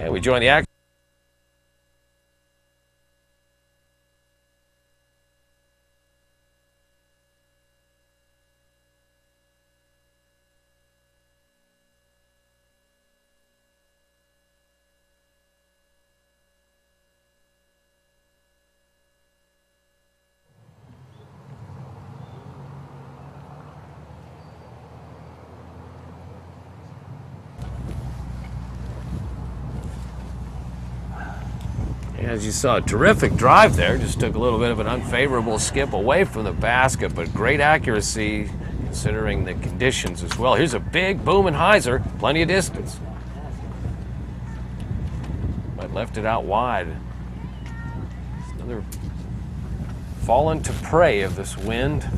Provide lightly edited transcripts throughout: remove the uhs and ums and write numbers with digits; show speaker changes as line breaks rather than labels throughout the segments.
And we join the action. As you saw, a terrific drive there. Just took a little bit of an unfavorable skip away from the basket, but great accuracy considering the conditions as well. Here's a big boom and hyzer, plenty of distance. But left it out wide. Another fallen to prey of this wind.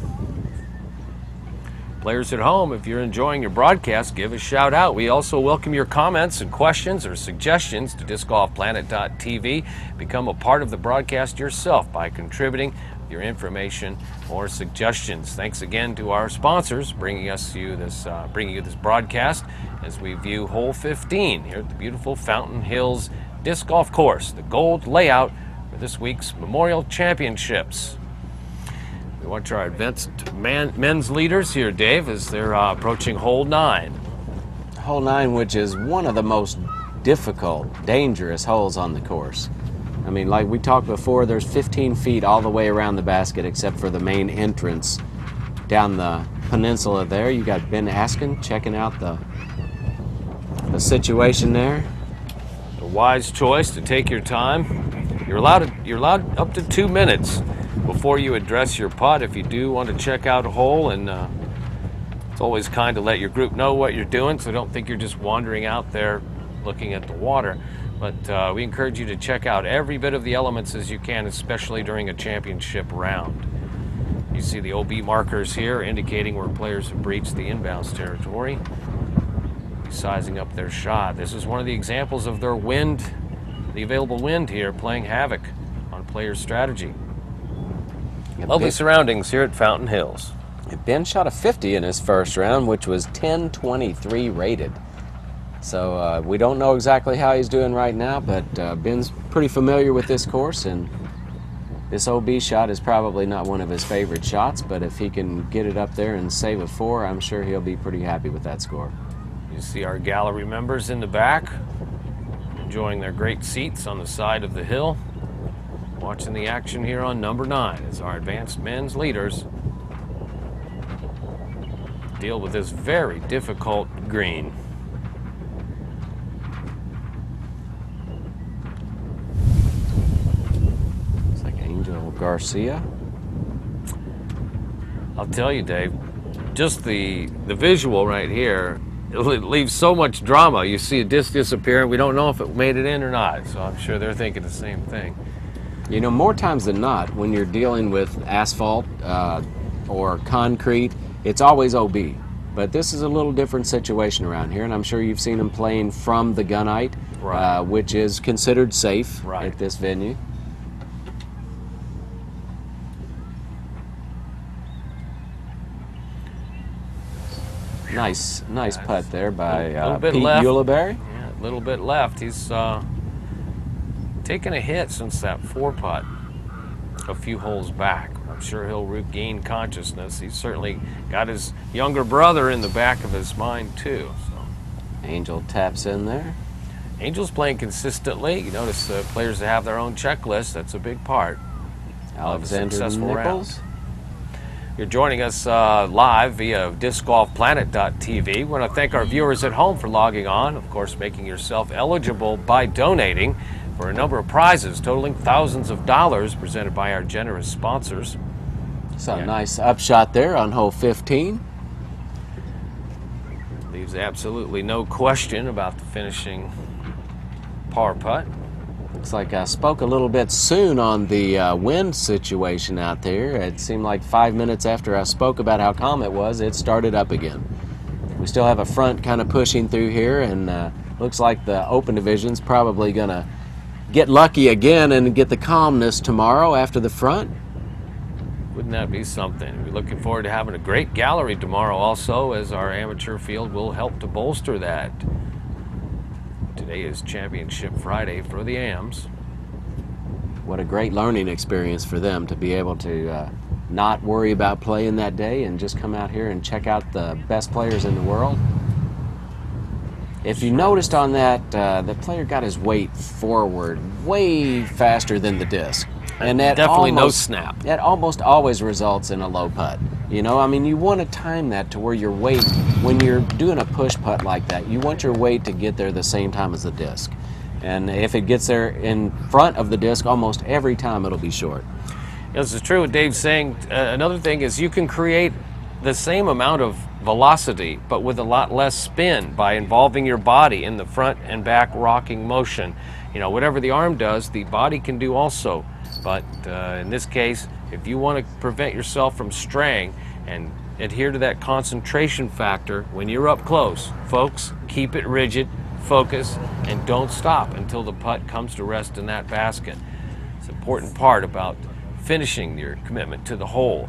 Players at home, if you're enjoying your broadcast, give a shout out. We also welcome your comments and questions or suggestions to discgolfplanet.tv. Become a part of the broadcast yourself by contributing your information or suggestions. Thanks again to our sponsors bringing you this broadcast as we view hole 15 here at the beautiful Fountain Hills Disc Golf Course, the gold layout for this week's Memorial Championships. We watch our advanced men's leaders here, Dave, as they're approaching hole 9.
Hole 9, which is one of the most difficult, dangerous holes on the course. I mean, like we talked before, there's 15 feet all the way around the basket except for the main entrance down the peninsula there. You got Ben Askren checking out the situation there.
A wise choice to take your time. You're allowed up to 2 minutes before you address your putt if you do want to check out a hole, and it's always kind to let your group know what you're doing, so don't think you're just wandering out there looking at the water. But we encourage you to check out every bit of the elements as you can, especially during a championship round. You see the OB markers here indicating where players have breached the inbounds territory, sizing up their shot. This is one of the examples of their wind, the available wind here, playing havoc on players' strategy. Lovely surroundings here at Fountain Hills.
Ben shot a 50 in his first round, which was 1023 rated. So we don't know exactly how he's doing right now, but Ben's pretty familiar with this course, and this OB shot is probably not one of his favorite shots, but if he can get it up there and save a 4, I'm sure he'll be pretty happy with that score.
You see our gallery members in the back, enjoying their great seats on the side of the hill. Watching the action here on number 9 as our advanced men's leaders deal with this very difficult green.
It's like Angel Garcia.
I'll tell you, Dave, just the visual right here, it leaves so much drama. You see a disc disappear, and we don't know if it made it in or not, so I'm sure they're thinking the same thing.
You know, more times than not, when you're dealing with asphalt or concrete, it's always OB. But this is a little different situation around here, and I'm sure you've seen them playing from the gunite,
right,
which is considered safe
right
at this venue. Nice putt there by Pete Ulibarri.
Yeah, a little bit left. He's taken a hit since that 4-putt a few holes back. I'm sure he'll regain consciousness. He's certainly got his younger brother in the back of his mind too. So
Angel taps in there.
Angel's playing consistently. You notice players that have their own checklist. That's a big part of a successful round. You're joining us live via discgolfplanet.tv. We want to thank our viewers at home for logging on, of course, making yourself eligible by donating for a number of prizes totaling thousands of dollars presented by our generous sponsors.
So a nice upshot there on hole 15.
Leaves absolutely no question about the finishing par putt.
Looks like I spoke a little bit soon on the wind situation out there. It seemed like 5 minutes after I spoke about how calm it was, it started up again. We still have a front kind of pushing through here, and looks like the open division's probably going to get lucky again and get the calmness tomorrow after the front.
Wouldn't that be something? We're looking forward to having a great gallery tomorrow also, as our amateur field will help to bolster that. Today is Championship Friday for the AMs.
What a great learning experience for them to be able to not worry about playing that day and just come out here and check out the best players in the world. If you noticed on that, the player got his weight forward way faster than the disc.
And that definitely no snap.
That almost always results in a low putt. You know, I mean, you want to time that to where your weight, when you're doing a push putt like that, you want your weight to get there the same time as the disc. And if it gets there in front of the disc, almost every time it'll be short.
This is true what Dave's saying. Another thing is you can create the same amount of velocity, but with a lot less spin by involving your body in the front and back rocking motion. You know, whatever the arm does, the body can do also. But in this case, if you want to prevent yourself from straying and adhere to that concentration factor when you're up close, folks, keep it rigid, focus, and don't stop until the putt comes to rest in that basket. It's an important part about finishing your commitment to the hole.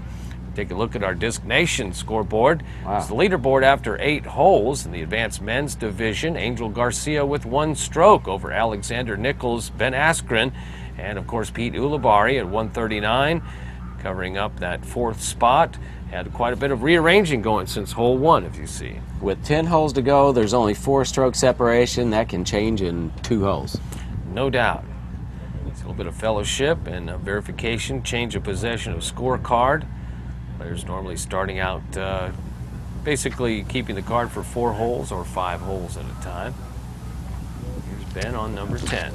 Take a look at our Disc Nation scoreboard.
Wow.
It's the leaderboard after 8 holes in the advanced men's division. Angel Garcia with 1 stroke over Alexander Nichols, Ben Askren, and of course Pete Ulibarri at 139, covering up that 4th spot. Had quite a bit of rearranging going since hole 1, if you see.
With 10 holes to go, there's only 4-stroke separation. That can change in 2 holes.
No doubt. It's a little bit of fellowship and verification, change of possession of scorecard. Players normally starting out basically keeping the card for 4 holes or 5 holes at a time. Here's Ben on number 10.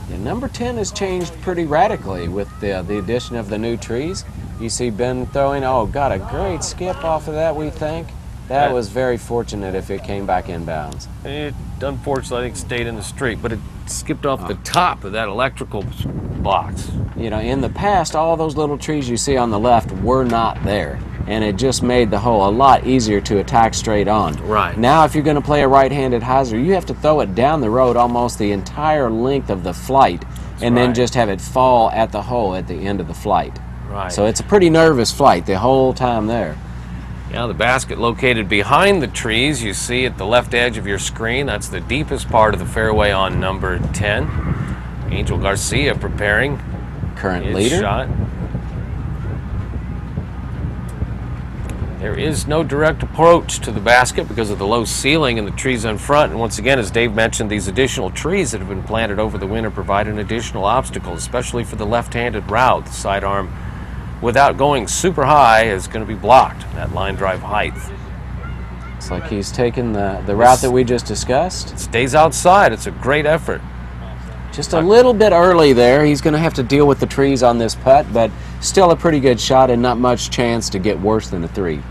Yeah, number 10 has changed pretty radically with the addition of the new trees. You see Ben throwing, got a great skip off of that, we think. That was very fortunate if it came back inbounds.
It unfortunately, I think, stayed in the street, but it skipped off the top of that electrical box.
You know, in the past, all those little trees you see on the left were not there, and it just made the hole a lot easier to attack straight on.
Right.
Now, if you're going to play a right-handed hyzer, you have to throw it down the road almost the entire length of the flight, and then just have it fall at the hole at the end of the flight.
Right.
So it's a pretty nervous flight the whole time there.
Yeah, the basket located behind the trees you see at the left edge of your screen. That's the deepest part of the fairway on number 10. Angel Garcia preparing
Current
his
leader.
shot. There is no direct approach to the basket because of the low ceiling and the trees in front. And once again, as Dave mentioned, these additional trees that have been planted over the winter provide an additional obstacle, especially for the left-handed route. The sidearm, without going super high, is going to be blocked, that line drive height.
Looks like he's taken the route that we just discussed.
It stays outside. It's a great effort.
Just a little bit early there. He's going to have to deal with the trees on this putt, but still a pretty good shot and not much chance to get worse than a 3.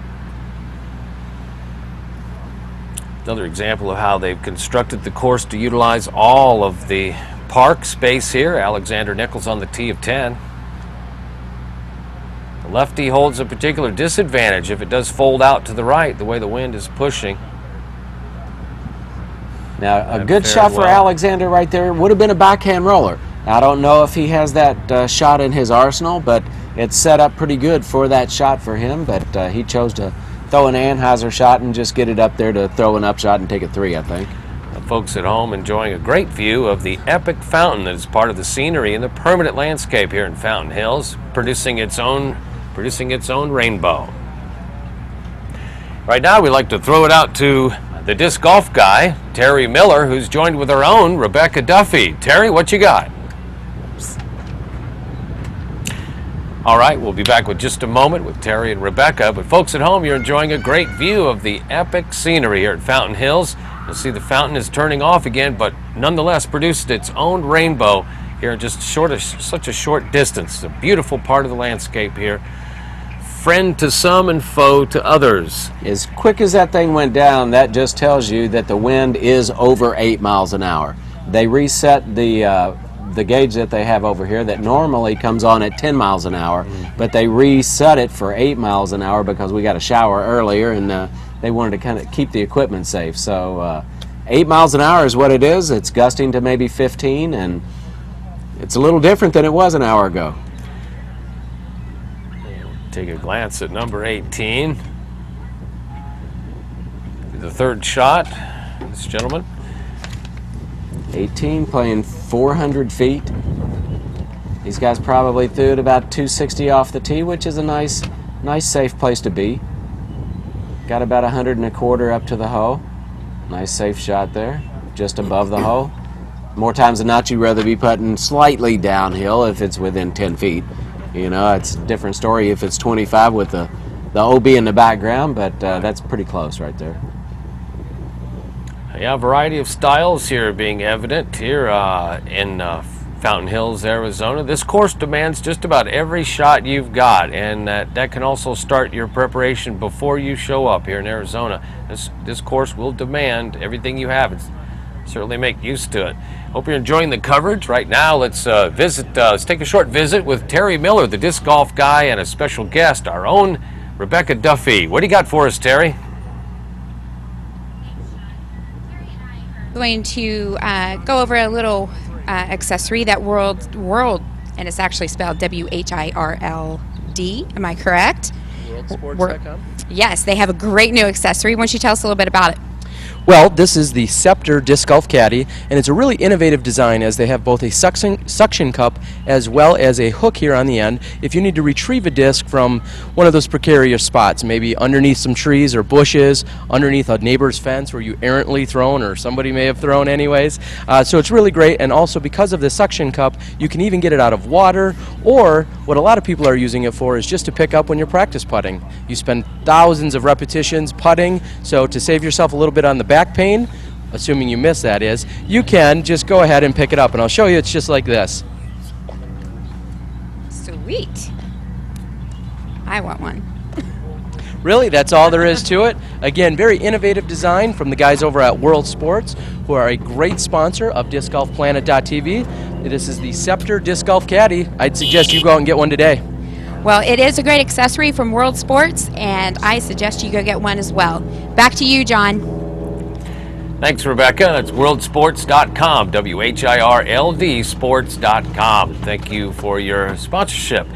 Another example of how they've constructed the course to utilize all of the park space here. Alexander Nichols on the tee of 10. The lefty holds a particular disadvantage if it does fold out to the right, the way the wind is pushing.
Now, a good shot for Alexander right there. Would have been a backhand roller. I don't know if he has that shot in his arsenal, but it's set up pretty good for that shot for him. But he chose to throw an Anheuser shot and just get it up there to throw an upshot and take a 3, I think.
The folks at home enjoying a great view of the epic fountain that is part of the scenery in the permanent landscape here in Fountain Hills, producing its own rainbow. Right now, we'd like to throw it out to the disc golf guy, Terry Miller, who's joined with our own Rebecca Duffy. Terry, what you got? All right, we'll be back with just a moment with Terry and Rebecca. But folks at home, you're enjoying a great view of the epic scenery here at Fountain Hills. You'll see the fountain is turning off again, but nonetheless produced its own rainbow here in just such a short distance. It's a beautiful part of the landscape here. Friend to some and foe to others.
As quick as that thing went down, that just tells you that the wind is over 8 miles an hour. They reset the gauge that they have over here that normally comes on at 10 miles an hour, but they reset it for 8 miles an hour because we got a shower earlier and they wanted to kind of keep the equipment safe. So 8 miles an hour is what it is. It's gusting to maybe 15, and it's a little different than it was an hour ago.
Take a glance at number 18. The third shot, this gentleman.
18 playing 400 feet. These guys probably threw it about 260 off the tee, which is a nice safe place to be. Got about 125 up to the hole. Nice safe shot there, just above the hole. More times than not, you'd rather be putting slightly downhill if it's within 10 feet. You know, it's a different story if it's 25 with the OB in the background, but that's pretty close right there.
Yeah, a variety of styles here being evident here in Fountain Hills, Arizona. This course demands just about every shot you've got, and that can also start your preparation before you show up here in Arizona. This course will demand everything you have. Certainly make use to it. Hope you're enjoying the coverage. Right now, let's take a short visit with Terry Miller, the disc golf guy, and a special guest, our own Rebecca Duffy. What do you got for us, Terry?
Going to go over a little accessory that World, and it's actually spelled WHIRLD. Am I correct?
WorldSports.com.
Yes, they have a great new accessory. Why don't you tell us a little bit about it?
Well, this is the Scepter Disc Golf Caddy, and it's a really innovative design as they have both a suction cup as well as a hook here on the end. If you need to retrieve a disc from one of those precarious spots, maybe underneath some trees or bushes, underneath a neighbor's fence where you errantly thrown or somebody may have thrown anyways. So it's really great, and also because of the suction cup, you can even get it out of water, or what a lot of people are using it for is just to pick up when you're practice putting. You spend thousands of repetitions putting, so to save yourself a little bit on the back pain, assuming you miss that is, you can just go ahead and pick it up, and I'll show you. It's just like this.
Sweet. I want one.
Really, that's all there is to it. Again, very innovative design from the guys over at World Sports, who are a great sponsor of DiscGolfPlanet.tv. This is the Scepter Disc Golf Caddy. I'd suggest you go out and get one today.
Well, it is a great accessory from World Sports, and I suggest you go get one as well. Back to you, John.
Thanks, Rebecca. That's worldsports.com, WHIRLD sports.com. Thank you for your sponsorship.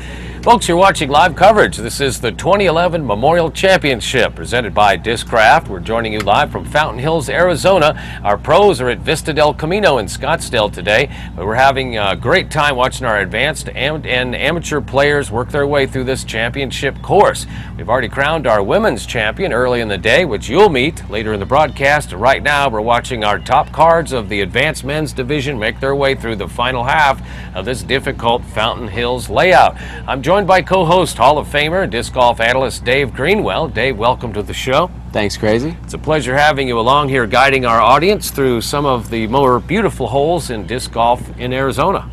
Folks, you're watching live coverage. This is the 2011 Memorial Championship presented by Discraft. We're joining you live from Fountain Hills, Arizona. Our pros are at Vista del Camino in Scottsdale today, but we're having a great time watching our advanced and amateur players work their way through this championship course. We've already crowned our women's champion early in the day, which you'll meet later in the broadcast. Right now, we're watching our top cards of the advanced men's division make their way through the final half of this difficult Fountain Hills layout. I'm joined by co-host Hall of Famer, disc golf analyst Dave Greenwell. Dave, welcome to the show.
Thanks, Crazy.
It's a pleasure having you along here guiding our audience through some of the more beautiful holes in disc golf in Arizona.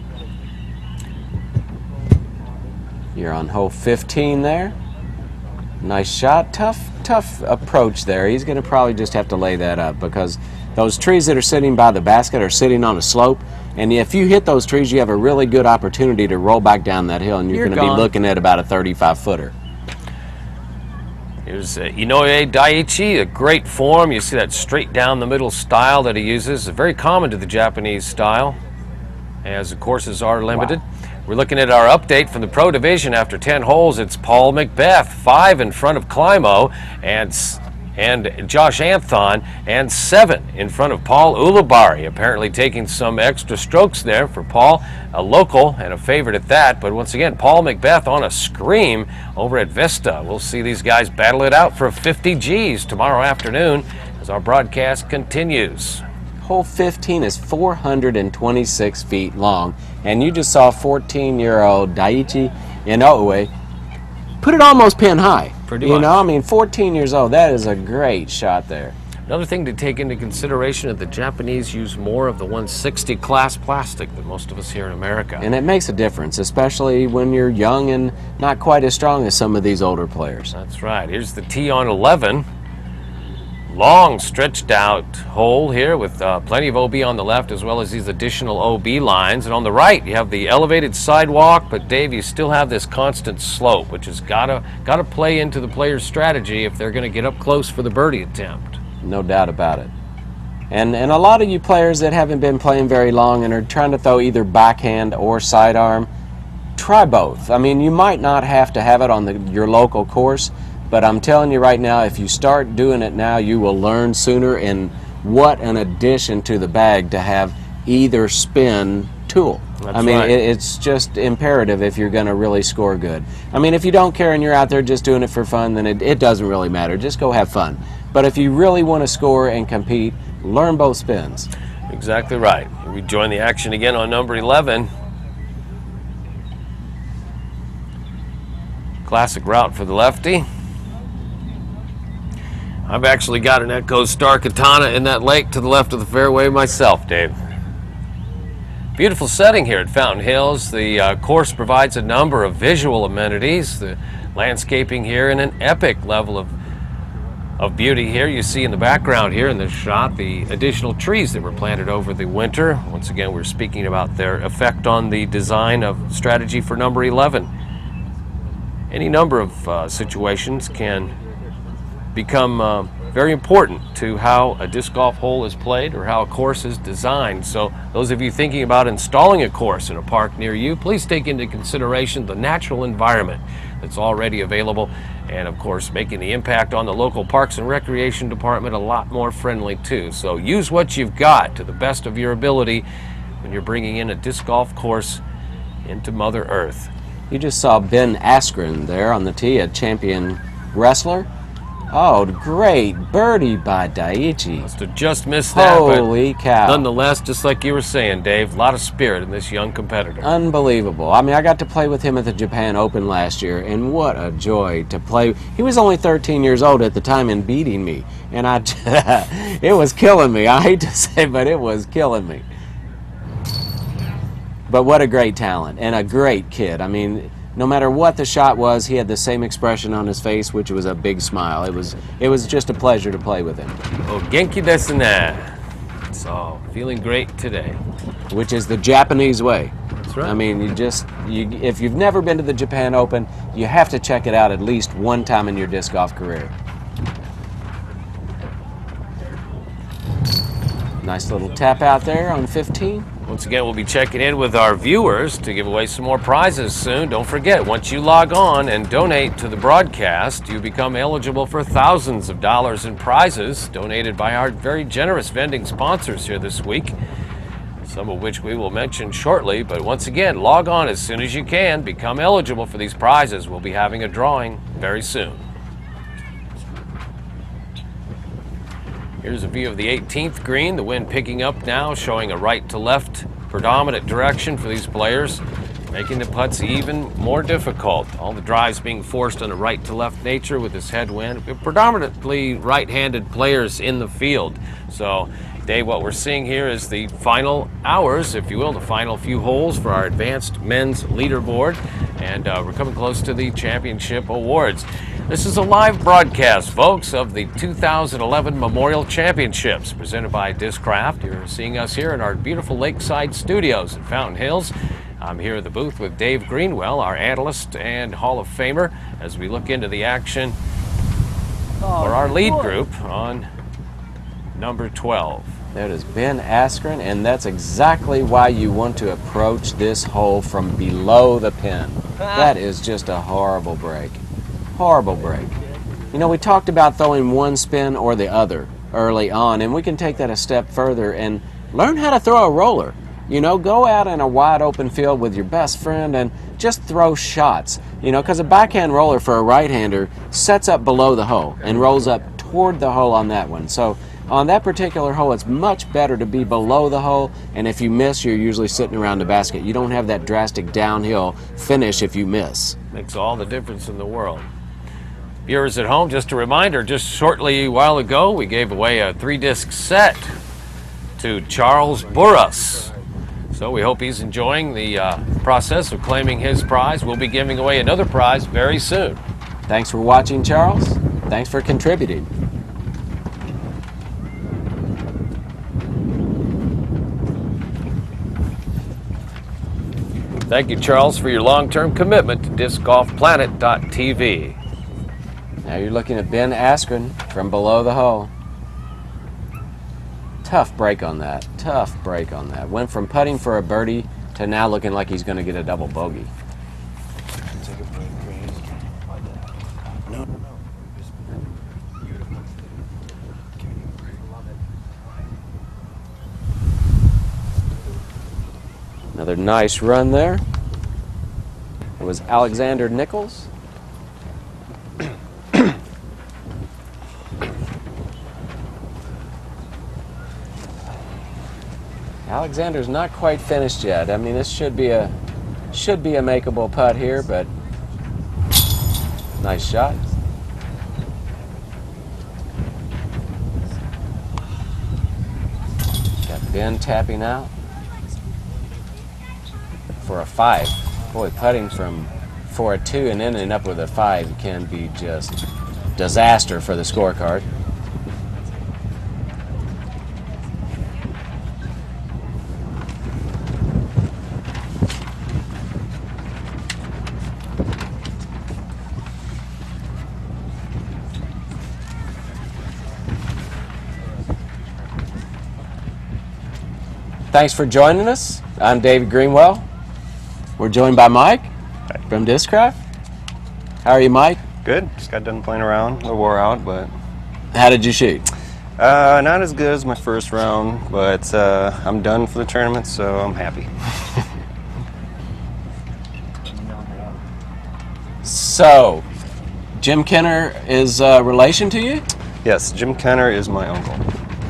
You're on hole 15 there. Nice shot. Tough approach there. He's going to probably just have to lay that up because those trees that are sitting by the basket are sitting on a slope. And if you hit those trees, you have a really good opportunity to roll back down that hill, and you're going to be looking at about a 35-footer.
Here's Inoue Daiichi, a great form. You see that straight down the middle style that he uses. Very common to the Japanese style, as the courses are limited. Wow. We're looking at our update from the Pro Division after 10 holes. It's Paul Macbeth, 5 in front of Climo, and Josh Anthon, and 7 in front of Paul Ulibarri. Apparently taking some extra strokes there for Paul, a local and a favorite at that. But once again, Paul Macbeth on a scream over at Vista. We'll see these guys battle it out for 50 G's tomorrow afternoon as our broadcast continues.
Hole 15 is 426 feet long, and you just saw 14-year-old Daiichi Inoue put it almost pin high.
Pretty much.
You know, I mean, 14 years old, that is a great shot there.
Another thing to take into consideration is the Japanese use more of the 160 class plastic than most of us here in America.
And it makes a difference, especially when you're young and not quite as strong as some of these older players.
That's right. Here's the tee on 11. Long stretched out hole here with plenty of OB on the left as well as these additional OB lines. And on the right you have the elevated sidewalk, but Dave, you still have this constant slope, which has got to play into the player's strategy if they're going to get up close for the birdie attempt.
No doubt about it. And a lot of you players that haven't been playing very long and are trying to throw either backhand or sidearm, try both. I mean, you might not have to have it on your local course, but I'm telling you right now, if you start doing it now, you will learn sooner. And what an addition to the bag to have either spin tool.
That's
I mean,
right.
it's just imperative if you're going to really score good. I mean, if you don't care and you're out there just doing it for fun, then it doesn't really matter. Just go have fun. But if you really want to score and compete, learn both spins.
Exactly right. We join the action again on number 11. Classic route for the lefty. I've actually got an Echo Star Katana in that lake to the left of the fairway myself, Dave. Beautiful setting here at Fountain Hills. The course provides a number of visual amenities. The landscaping here in an epic level of beauty here. You see in the background here in this shot the additional trees that were planted over the winter. Once again, we're speaking about their effect on the design of strategy for number 11. Any number of situations can become very important to how a disc golf hole is played or how a course is designed. So those of you thinking about installing a course in a park near you, please take into consideration the natural environment that's already available, and of course making the impact on the local Parks and Recreation Department a lot more friendly too. So use what you've got to the best of your ability when you're bringing in a disc golf course into Mother Earth.
You just saw Ben Askren there on the tee, a champion wrestler. Oh, great birdie by Daiichi.
Must have just missed that.
Holy cow.
Nonetheless, just like you were saying, Dave, a lot of spirit in this young competitor.
Unbelievable. I mean, I got to play with him at the Japan Open last year, and what a joy to play. He was only 13 years old at the time and beating me, and it was killing me. I hate to say, but it was killing me. But what a great talent and a great kid. I mean, no matter what the shot was, he had the same expression on his face, which was a big smile. It was just a pleasure to play with him.
Oh, genki desu ne. So, feeling great today.
Which is the Japanese way.
That's right.
I mean, if you've never been to the Japan Open, you have to check it out at least one time in your disc golf career. Nice little tap out there on 15.
Once again, we'll be checking in with our viewers to give away some more prizes soon. Don't forget, once you log on and donate to the broadcast, you become eligible for thousands of dollars in prizes donated by our very generous vending sponsors here this week, some of which we will mention shortly. But once again, log on as soon as you can. Become eligible for these prizes. We'll be having a drawing very soon. Here's a view of the 18th green, the wind picking up now, showing a right to left predominant direction for these players, making the putts even more difficult. All the drives being forced on a right to left nature with this headwind. Predominantly right-handed players in the field. So, Dave, what we're seeing here is the final hours, if you will, the final few holes for our advanced men's leaderboard. And we're coming close to the championship awards. This is a live broadcast, folks, of the 2011 Memorial Championships presented by Discraft. You're seeing us here in our beautiful lakeside studios at Fountain Hills. I'm here at the booth with Dave Greenwell, our analyst and Hall of Famer, as we look into the action for our lead group on number 12.
That is Ben Askren, and that's exactly why you want to approach this hole from below the pin. That is just a horrible break. Horrible break. You know, we talked about throwing one spin or the other early on, and we can take that a step further and learn how to throw a roller. You know, go out in a wide open field with your best friend and just throw shots. You know, because a backhand roller for a right-hander sets up below the hole and rolls up toward the hole on that one. So on that particular hole, it's much better to be below the hole, and if you miss, you're usually sitting around the basket. You don't have that drastic downhill finish if you miss.
Makes all the difference in the world. Viewers at home, just a reminder, just shortly a while ago, we gave away a 3-disc set to Charles Burras. So we hope he's enjoying the process of claiming his prize. We'll be giving away another prize very soon.
Thanks for watching, Charles. Thanks for contributing.
Thank you, Charles, for your long-term commitment to discgolfplanet.tv.
Now you're looking at Ben Askren from below the hole. Tough break on that. Tough break on that. Went from putting for a birdie to now looking like he's going to get a double bogey. Another nice run there. It was Alexander Nichols. Alexander's not quite finished yet. I mean, this should be a makeable putt here, but nice shot. Got Ben tapping out for a 5. Boy, putting for a 2 and ending up with a 5 can be just disaster for the scorecard. Thanks for joining us. I'm David Greenwell. We're joined by Mike from Discraft. How are you, Mike?
Good. Just got done playing around. A little wore out, but...
How did you shoot?
Not as good as my first round, but I'm done for the tournament, so I'm happy.
So, Jim Kenner is a relation to you?
Yes, Jim Kenner is my uncle.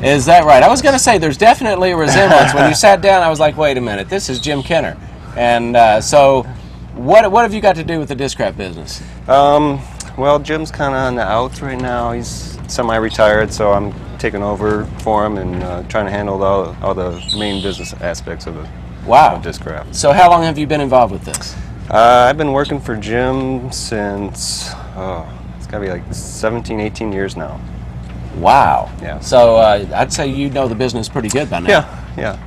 Is that right? I was going to say there's definitely a resemblance. When you sat down, I was like, wait a minute, this is Jim Kenner. And so, what have you got to do with the Discraft business?
Well, Jim's kind of on the outs right now. He's semi-retired, so I'm taking over for him and trying to handle all the main business aspects of it.
Wow.
Of Discraft.
So how long have you been involved with this?
I've been working for Jim since, it's got to be like 17, 18 years now.
Wow.
Yeah.
So I'd say you know the business pretty good by now.
Yeah.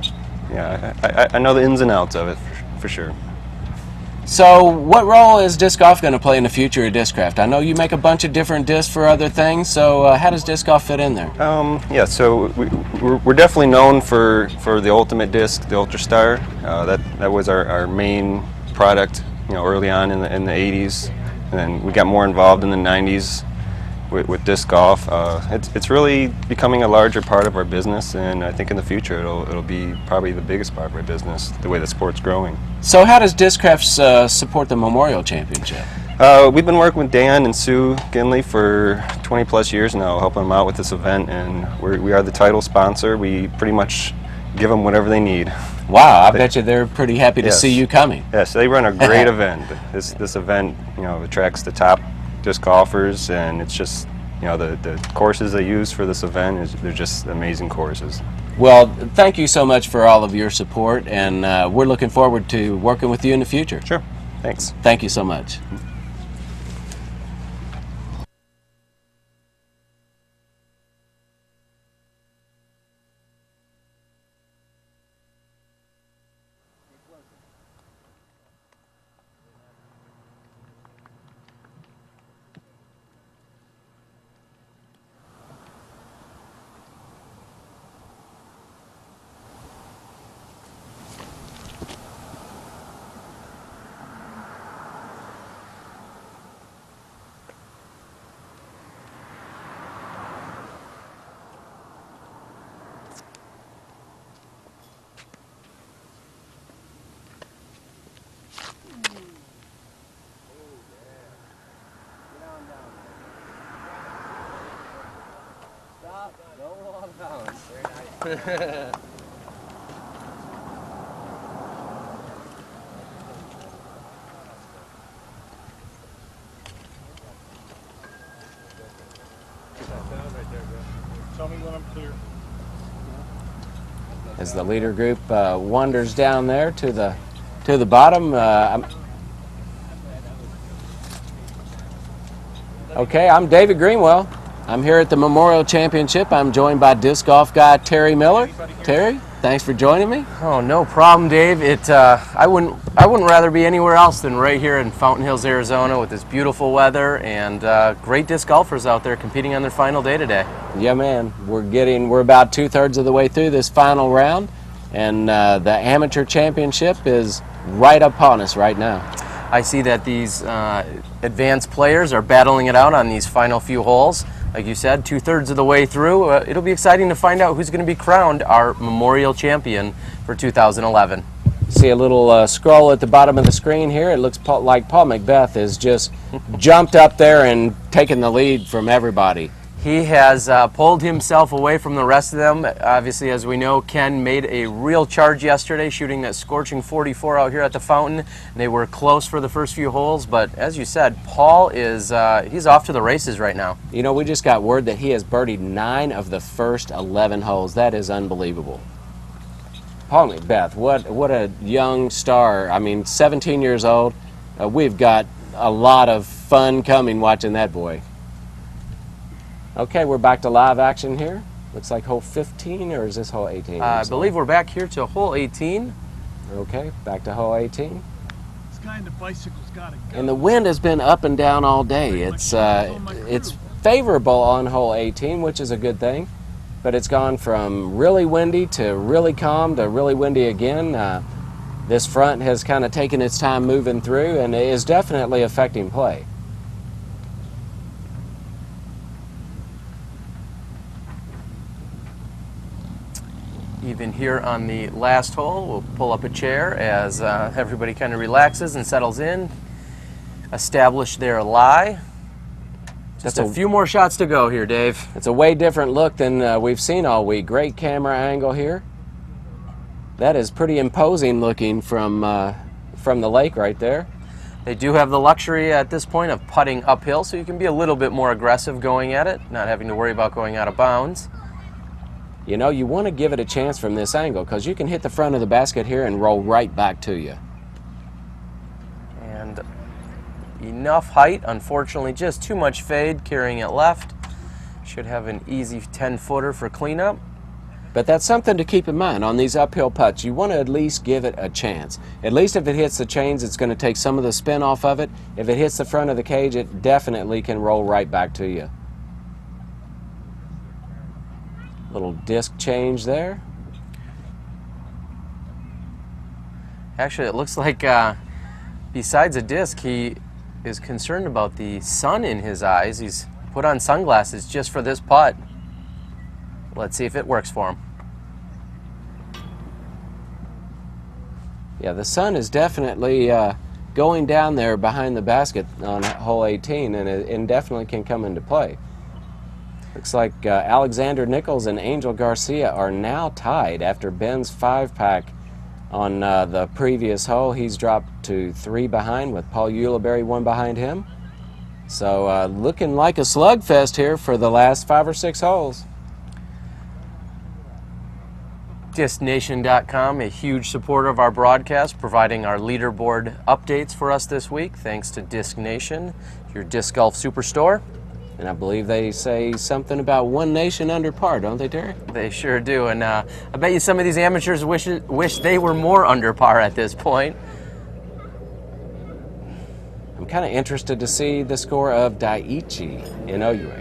I know the ins and outs of it for sure.
So what role is disc golf going to play in the future of Discraft? I know you make a bunch of different discs for other things, so how does disc golf fit in there?
Yeah, so we're definitely known for the ultimate disc, the Ultra Star. That was our main product, early on in the 80s, and then we got more involved in the 90s with disc golf. It's really becoming a larger part of our business, and I think in the future it'll be probably the biggest part of our business, the way the sport's growing.
So how does Discraft support the Memorial Championship?
We've been working with Dan and Sue Ginley for 20 plus years now, helping them out with this event, and we are the title sponsor. We pretty much give them whatever they need.
Wow, I bet you they're pretty happy to
Yes.
see you coming.
Yes, they run a great event. This event, attracts the top disc golfers, and it's just, the courses they use for this event they're just amazing courses.
Well, thank you so much for all of your support, and we're looking forward to working with you in the future.
Sure, thanks.
Thank you so much.
Tell me when I'm clear.
As the leader group wanders down there to the bottom. Okay, I'm David Greenwell. I'm here at the Memorial Championship. I'm joined by disc golf guy Terry Miller. Terry, thanks for joining me.
Oh, no problem, Dave. I wouldn't rather be anywhere else than right here in Fountain Hills, Arizona, with this beautiful weather and great disc golfers out there competing on their final day today.
Yeah, man. We're about 2/3 of the way through this final round, and the amateur championship is right upon us right now.
I see that these advanced players are battling it out on these final few holes. Like you said, 2/3 of the way through. It'll be exciting to find out who's going to be crowned our Memorial Champion for 2011.
See a little scroll at the bottom of the screen here. It looks like Paul Macbeth has just jumped up there and taken the lead from everybody.
He has pulled himself away from the rest of them. Obviously, as we know, Ken made a real charge yesterday, shooting that scorching 44 out here at the fountain. They were close for the first few holes, but as you said, Paul is he's off to the races right now.
You know, we just got word that he has birdied 9 of the first 11 holes. That is unbelievable. Paul Macbeth, what a young star. I mean, 17 years old. We've got a lot of fun coming watching that boy. Okay, we're back to live action here. Looks like hole 15, or is this hole 18?
I believe we're back here to hole 18.
Okay, back to hole 18.
This guy in the bicycle's got it.
And the wind has been up and down all day. It's favorable on hole 18, which is a good thing. But it's gone from really windy to really calm to really windy again. This front has kind of taken its time moving through, and it is definitely affecting play.
Even here on the last hole, we'll pull up a chair as everybody kind of relaxes and settles in, establish their lie. Just a few more shots to go here, Dave.
It's a way different look than we've seen all week. Great camera angle here. That is pretty imposing looking from the lake right there.
They do have the luxury at this point of putting uphill, so you can be a little bit more aggressive going at it, not having to worry about going out of bounds.
You know, you want to give it a chance from this angle because you can hit the front of the basket here and roll right back to you.
And enough height, unfortunately just too much fade, carrying it left. Should have an easy 10-footer for cleanup.
But that's something to keep in mind on these uphill putts. You want to at least give it a chance. At least if it hits the chains, it's going to take some of the spin off of it. If it hits the front of the cage, it definitely can roll right back to you. Little disc change there.
Actually, it looks like besides a disc, he is concerned about the sun in his eyes. He's put on sunglasses just for this putt. Let's see if it works for him.
Yeah, the sun is definitely going down there behind the basket on hole 18, and it definitely can come into play. Looks like Alexander Nichols and Angel Garcia are now tied after Ben's 5-pack on the previous hole. He's dropped to 3 behind with Paul Ulibarri 1 behind him. So looking like a slugfest here for the last 5 or 6 holes.
DiscNation.com, a huge supporter of our broadcast, providing our leaderboard updates for us this week. Thanks to Disc Nation, your disc golf superstore.
And I believe they say something about one nation under par, don't they, Terry?
They sure do, and I bet you some of these amateurs wish they were more under par at this point.
I'm kind of interested to see the score of Daiichi in Oue.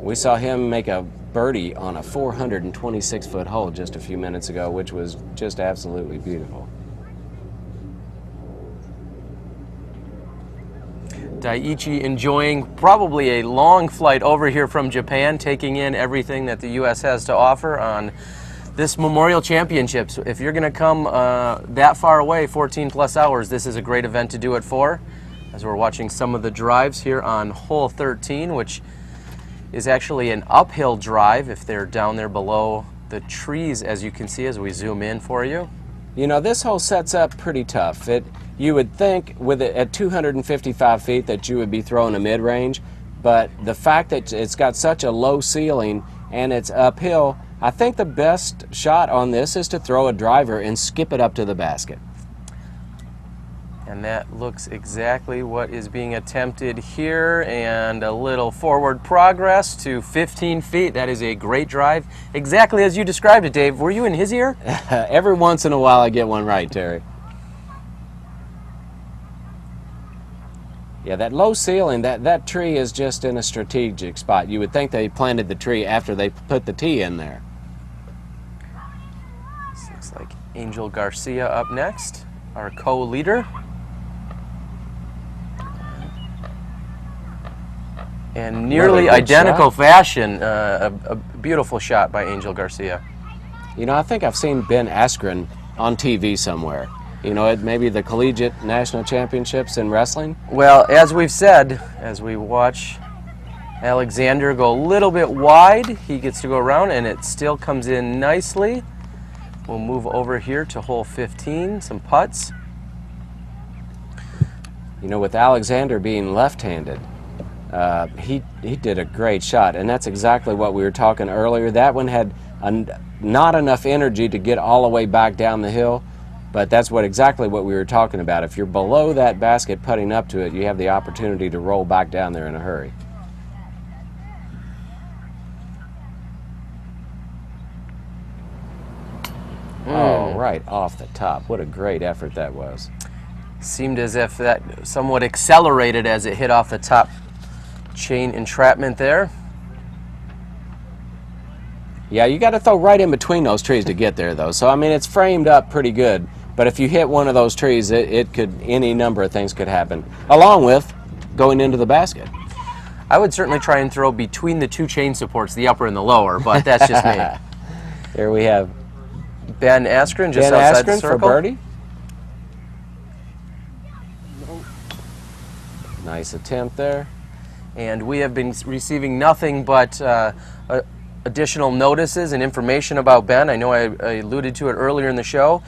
We saw him make a birdie on a 426-foot hole just a few minutes ago, which was just absolutely beautiful.
Daiichi enjoying probably a long flight over here from Japan, taking in everything that the U.S. has to offer on this Memorial Championships. If you're going to come that far away, 14 plus hours, this is a great event to do it for. As we're watching some of the drives here on hole 13, which is actually an uphill drive if they're down there below the trees, as you can see as we zoom in for you.
You know, this hole sets up pretty tough. You would think with it at 255 feet that you would be throwing a mid-range, but the fact that it's got such a low ceiling and it's uphill, I think the best shot on this is to throw a driver and skip it up to the basket.
And that looks exactly what is being attempted here, and a little forward progress to 15 feet. That is a great drive, exactly as you described it, Dave. Were you in his ear?
Every once in a while I get one right, Terry. Yeah, that low ceiling, that tree is just in a strategic spot. You would think they planted the tree after they put the tee in there.
This looks like Angel Garcia up next, our co-leader. In nearly identical fashion, a beautiful shot by Angel Garcia.
You know, I think I've seen Ben Askren on TV somewhere. You know, it maybe the collegiate national championships in wrestling.
Well, as we've said, as we watch Alexander go a little bit wide, he gets to go around, and it still comes in nicely. We'll move over here to hole 15, some putts.
You know, with Alexander being left-handed, he did a great shot, and that's exactly what we were talking earlier. That one had not enough energy to get all the way back down the hill, but that's exactly what we were talking about. If you're below that basket putting up to it, you have the opportunity to roll back down there in a hurry. Oh, right off the top. What a great effort that was.
Seemed as if that somewhat accelerated as it hit off the top chain entrapment there.
Yeah, you got to throw right in between those trees to get there, though. So, I mean, it's framed up pretty good. But if you hit one of those trees, any number of things could happen, along with going into the basket.
I would certainly try and throw between the two chain supports, the upper and the lower, but that's just me.
There we have
Ben Askren just
Ben
outside the
Askren
circle.
for birdie. Nice attempt there.
And we have been receiving nothing but additional notices and information about Ben. I know I alluded to it earlier in the show.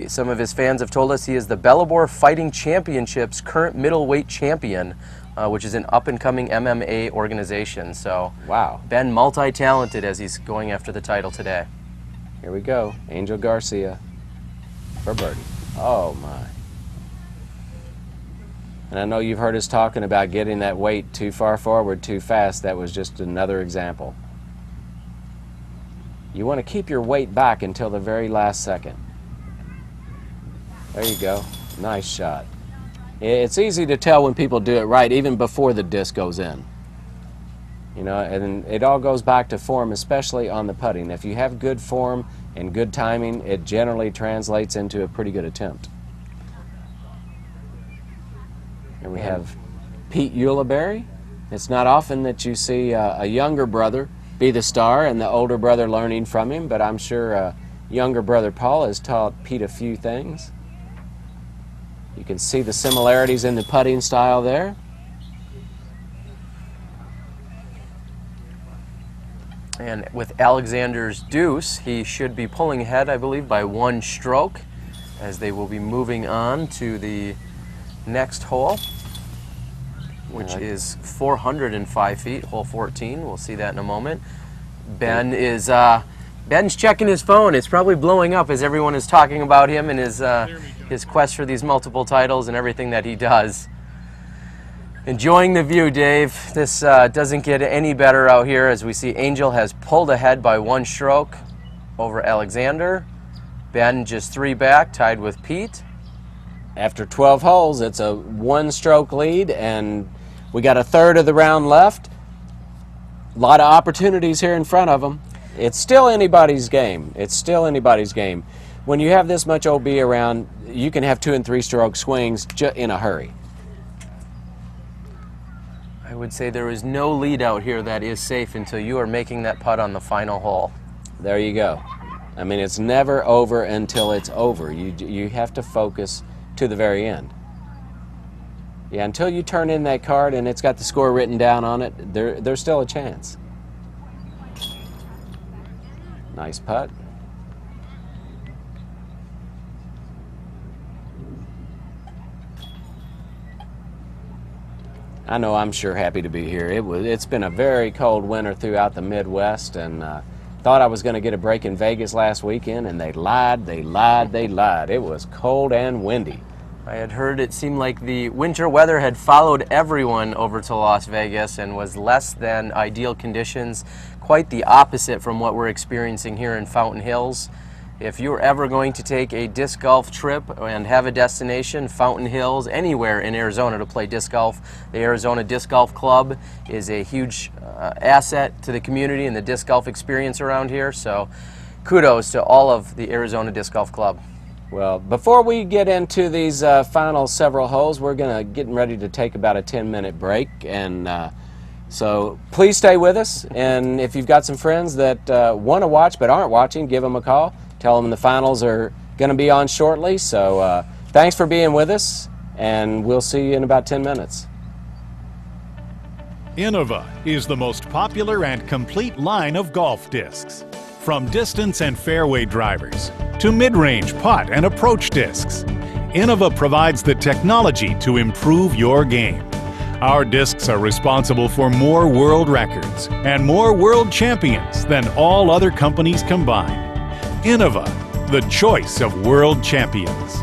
Some of his fans have told us he is the Bellator Fighting Championships current middleweight champion, which is an up-and-coming MMA organization. So,
wow.
Ben multi-talented as he's going after the title today.
Here we go. Angel Garcia for birdie. Oh, my. And I know you've heard us talking about getting that weight too far forward too fast. That was just another example. You want to keep your weight back until the very last second. There you go. Nice shot. It's easy to tell when people do it right, even before the disc goes in. You know, and it all goes back to form, especially on the putting. If you have good form and good timing, it generally translates into a pretty good attempt. And we have Pete Ulibarri. It's not often that you see a younger brother be the star and the older brother learning from him, but I'm sure younger brother Paul has taught Pete a few things. You can see the similarities in the putting style there.
And with Alexander's deuce, he should be pulling ahead, I believe, by 1 stroke, as they will be moving on to the next hole, which is 405 feet, hole 14. We'll see that in a moment. Ben's checking his phone. It's probably blowing up as everyone is talking about him and his quest for these multiple titles and everything that he does. Enjoying the view, Dave. This doesn't get any better out here as we see Angel has pulled ahead by 1 stroke over Alexander. Ben just 3 back, tied with Pete.
After 12 holes, it's a 1-stroke lead, and we got a third of the round left. A lot of opportunities here in front of them. It's still anybody's game. It's still anybody's game. When you have this much OB around, you can have 2- and 3-stroke swings in a hurry.
I would say there is no lead out here that is safe until you are making that putt on the final hole.
There you go. I mean, it's never over until it's over. You have to focus to the very end. Yeah, until you turn in that card and it's got the score written down on it, there's still a chance. Nice putt. I know I'm sure happy to be here. It's been a very cold winter throughout the Midwest, and thought I was going to get a break in Vegas last weekend, and they lied. It was cold and windy.
I had heard it seemed like the winter weather had followed everyone over to Las Vegas and was less than ideal conditions, quite the opposite from what we're experiencing here in Fountain Hills. If you're ever going to take a disc golf trip and have a destination, Fountain Hills, anywhere in Arizona to play disc golf, the Arizona Disc Golf Club is a huge asset to the community and the disc golf experience around here. So kudos to all of the Arizona Disc Golf Club.
Well, before we get into these final several holes, we're getting ready to take about a 10-minute break, and so please stay with us. And if you've got some friends that want to watch but aren't watching, give them a call. Tell them the finals are going to be on shortly. So thanks for being with us, and we'll see you in about 10 minutes.
Innova is the most popular and complete line of golf discs. From distance and fairway drivers to mid-range putt and approach discs, Innova provides the technology to improve your game. Our discs are responsible for more world records and more world champions than all other companies combined. Innova, the choice of world champions.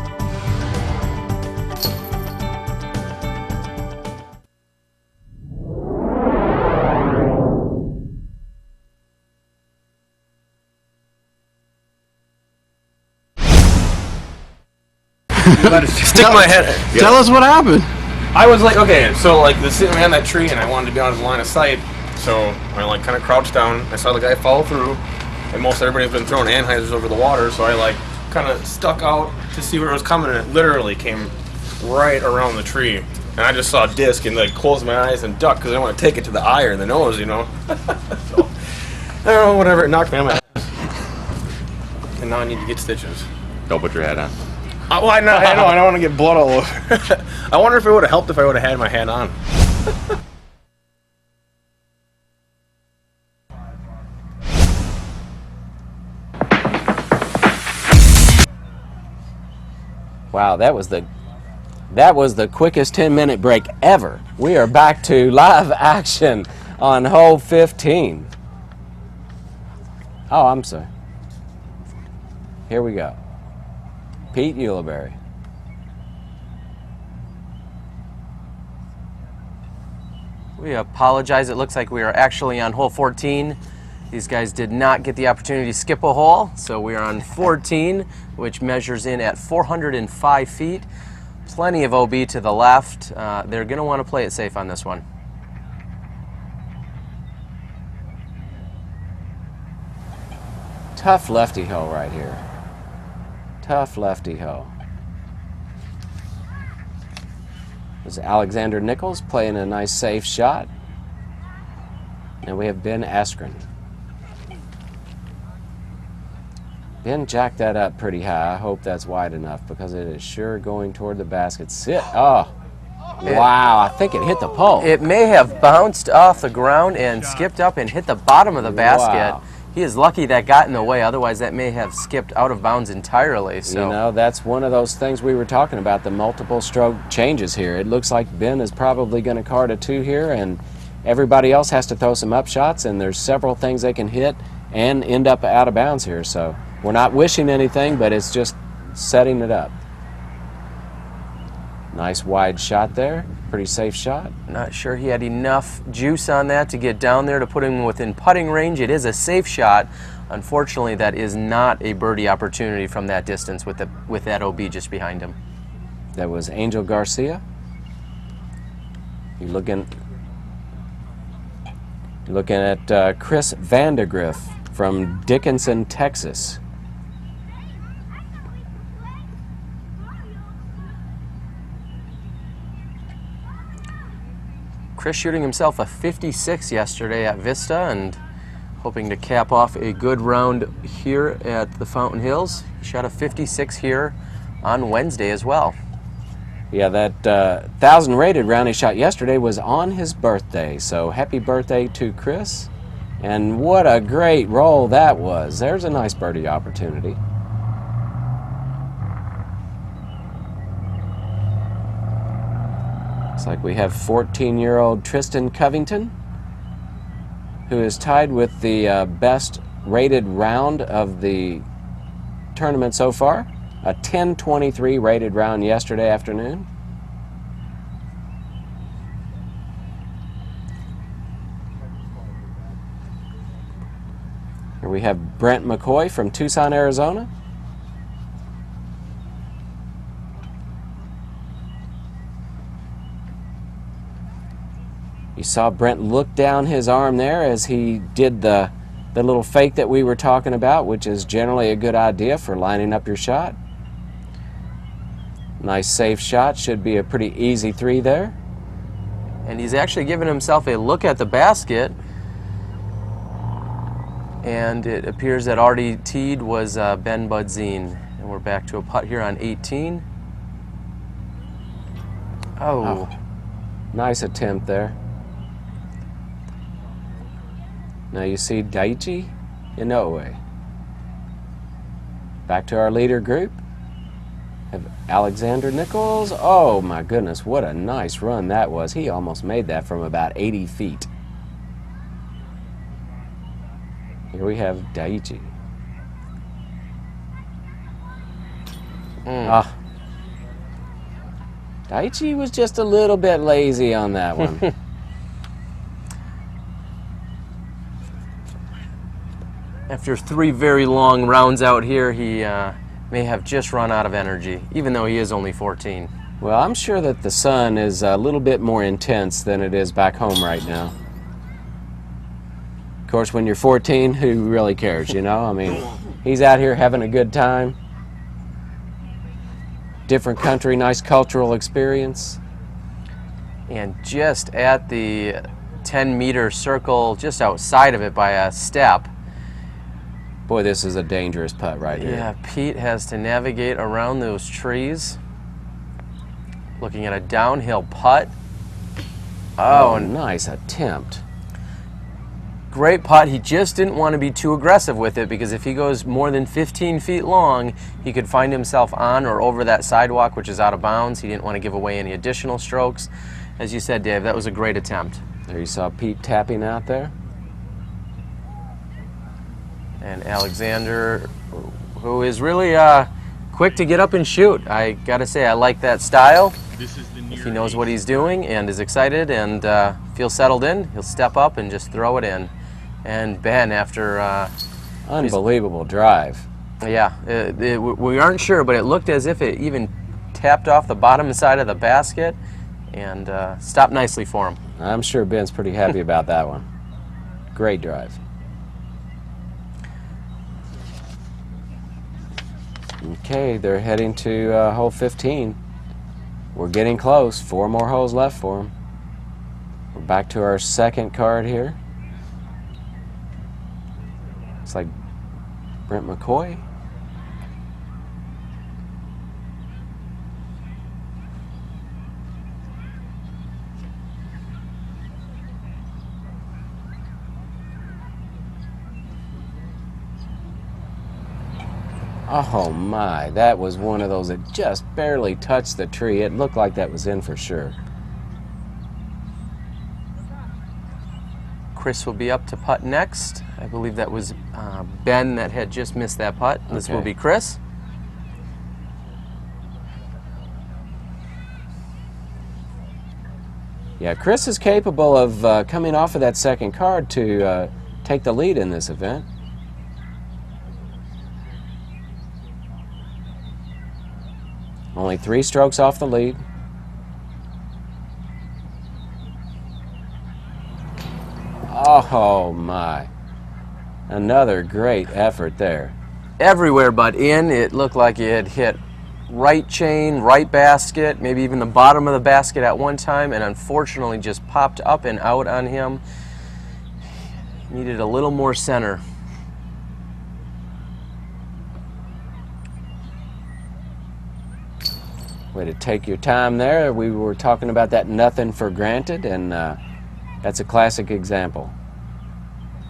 Stick my head.
Tell us what happened.
I was like, okay, so like the sitting behind that tree, and I wanted to be on his line of sight, so I like kind of crouched down. I saw the guy follow through, and most everybody's been throwing Anheisers over the water, so I like kind of stuck out to see where it was coming, and it literally came right around the tree, and I just saw a disc and like closed my eyes and ducked because I didn't want to take it to the eye or the nose, you know. So, I don't know, whatever. It knocked me on my ass, and now I need to get stitches.
Don't put your hat on.
Well, I know. I don't want to get blood all over. I wonder if it would have helped if I would have had my hat on.
Wow, that was the quickest 10-minute break ever. We are back to live action on hole 15. Oh, I'm sorry. Here we go. Pete Ulibarri.
We apologize. It looks like we are actually on hole 14. These guys did not get the opportunity to skip a hole, so we are on 14, which measures in at 405 feet. Plenty of OB to the left. They're going to want to play it safe on this one.
Tough lefty hole right here. Tough lefty hole. There's Alexander Nichols playing a nice safe shot. And we have Ben Askren. Ben jacked that up pretty high. I hope that's wide enough because it is sure going toward the basket. Sit. Oh, wow. I think it hit the pole.
It may have bounced off the ground and skipped up and hit the bottom of the basket.
Wow.
He is lucky that got in the way, otherwise that may have skipped out of bounds entirely. So.
You know, that's one of those things we were talking about, the multiple stroke changes here. It looks like Ben is probably going to card a 2 here, and everybody else has to throw some up shots, and there's several things they can hit and end up out of bounds here. So we're not wishing anything, but it's just setting it up. Nice wide shot there. Pretty safe shot.
Not sure he had enough juice on that to get down there to put him within putting range. It is a safe shot. Unfortunately, that is not a birdie opportunity from that distance with that OB just behind him.
That was Angel Garcia. You're looking at Chris Vandegrift from Dickinson, Texas.
Chris shooting himself a 56 yesterday at Vista and hoping to cap off a good round here at the Fountain Hills. He shot a 56 here on Wednesday as well.
Yeah, that 1,000 rated round he shot yesterday was on his birthday. So happy birthday to Chris. And what a great roll that was. There's a nice birdie opportunity. Looks like we have 14-year-old Tristan Covington, who is tied with the best rated round of the tournament so far. A 10-23 rated round yesterday afternoon. Here we have Brent McCoy from Tucson, Arizona. You saw Brent look down his arm there as he did the little fake that we were talking about, which is generally a good idea for lining up your shot. Nice safe shot. Should be a pretty easy 3 there.
And he's actually given himself a look at the basket. And it appears that already teed was Ben Budzine. And we're back to a putt here on 18. Oh.
Nice attempt there. Now you see Daichi Inoue. Back to our leader group. Have Alexander Nichols. Oh my goodness, what a nice run that was. He almost made that from about 80 feet. Here we have Daichi. Daichi was just a little bit lazy on that one.
After 3 very long rounds out here, he may have just run out of energy, even though he is only 14.
Well, I'm sure that the sun is a little bit more intense than it is back home right now. Of course, when you're 14, who really cares, you know? I mean, he's out here having a good time. Different country, nice cultural experience.
And just at the 10-meter circle, just outside of it by a step.
Boy, this is a dangerous putt right here.
Yeah, Pete has to navigate around those trees. Looking at a downhill putt.
Oh, nice attempt.
Great putt. He just didn't want to be too aggressive with it, because if he goes more than 15 feet long, he could find himself on or over that sidewalk, which is out of bounds. He didn't want to give away any additional strokes. As you said, Dave, that was a great attempt.
There you saw Pete tapping out there.
And Alexander, who is really quick to get up and shoot. I got to say, I like that style. If he knows what he's doing and is excited and feels settled in, he'll step up and just throw it in. And Ben, after...
unbelievable drive.
Yeah, we aren't sure, but it looked as if it even tapped off the bottom side of the basket and stopped nicely for him.
I'm sure Ben's pretty happy about that one. Great drive. Okay, they're heading to hole 15. We're getting close. 4 more holes left for them. We're back to our second card here. It's like Brent McCoy. Oh my, that was one of those that just barely touched the tree. It looked like that was in for sure.
Chris will be up to putt next. I believe that was Ben that had just missed that putt. This will be Chris.
Yeah, Chris is capable of coming off of that second card to take the lead in this event. Only 3 strokes off the lead. Oh my. Another great effort there.
Everywhere but in. It looked like it had hit right chain, right basket, maybe even the bottom of the basket at one time, and unfortunately just popped up and out on him. Needed a little more center.
Way to take your time there. We were talking about that nothing for granted, and that's a classic example.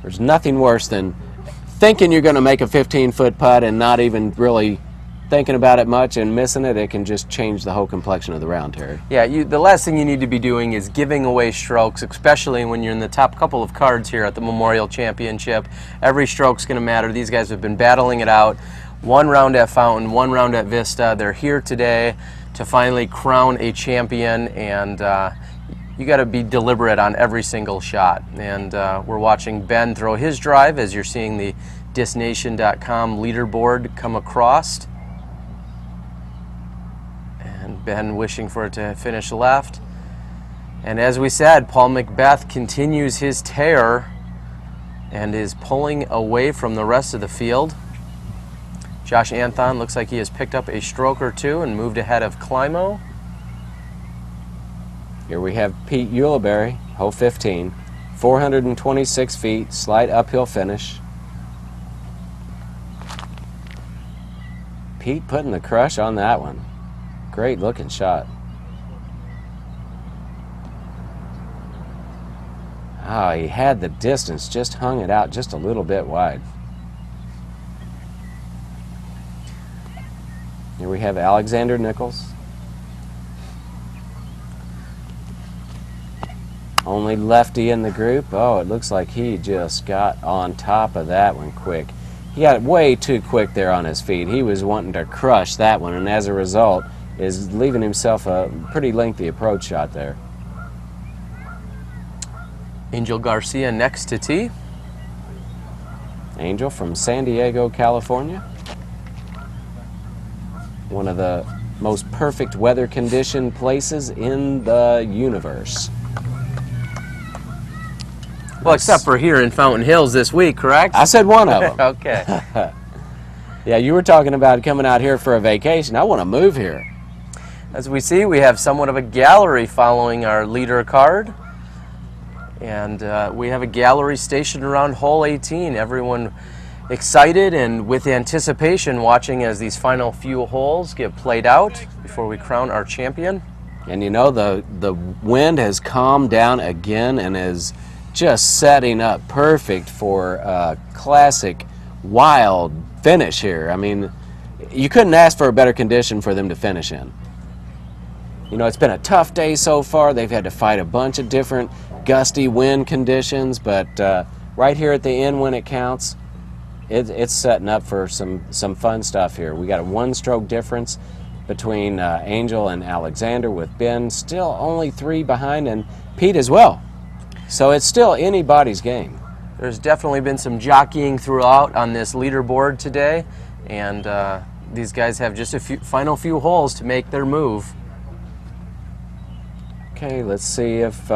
There's nothing worse than thinking you're going to make a 15-foot putt and not even really thinking about it much and missing it. It can just change the whole complexion of the round, Terry.
Yeah, the last thing you need to be doing is giving away strokes, especially when you're in the top couple of cards here at the Memorial Championship. Every stroke's going to matter. These guys have been battling it out. 1 round at Fountain, 1 round at Vista. They're here today to finally crown a champion, and you got to be deliberate on every single shot. And we're watching Ben throw his drive as you're seeing the disnation.com leaderboard come across. And Ben wishing for it to finish left. And as we said, Paul Macbeth continues his tear and is pulling away from the rest of the field. Josh Anthon looks like he has picked up a stroke or 2 and moved ahead of Climo.
Here we have Pete Uleberry, hole 15, 426 feet, slight uphill finish. Pete putting the crush on that one. Great looking shot. Oh, he had the distance, just hung it out just a little bit wide. Here we have Alexander Nichols. Only lefty in the group. Oh, it looks like he just got on top of that one quick. He got way too quick there on his feet. He was wanting to crush that one, and as a result, is leaving himself a pretty lengthy approach shot there.
Angel Garcia next to tee.
Angel from San Diego, California. One of the most perfect weather condition places in the universe.
Well, except for here in Fountain Hills this week, correct?
I said one of them.
Okay.
Yeah, you were talking about coming out here for a vacation. I want to move here.
As we see, we have somewhat of a gallery following our leader card. And we have a gallery stationed around hole 18. Everyone excited and with anticipation watching as these final few holes get played out before we crown our champion.
And you know, the wind has calmed down again and is just setting up perfect for a classic wild finish here. I mean, you couldn't ask for a better condition for them to finish in. You know, it's been a tough day so far. They've had to fight a bunch of different gusty wind conditions, but right here at the end when it counts, it's setting up for some fun stuff here. We got a one-stroke difference between Angel and Alexander, with Ben still only 3 behind, and Pete as well. So it's still anybody's game.
There's definitely been some jockeying throughout on this leaderboard today, and these guys have just a final few holes to make their move.
Okay, let's see if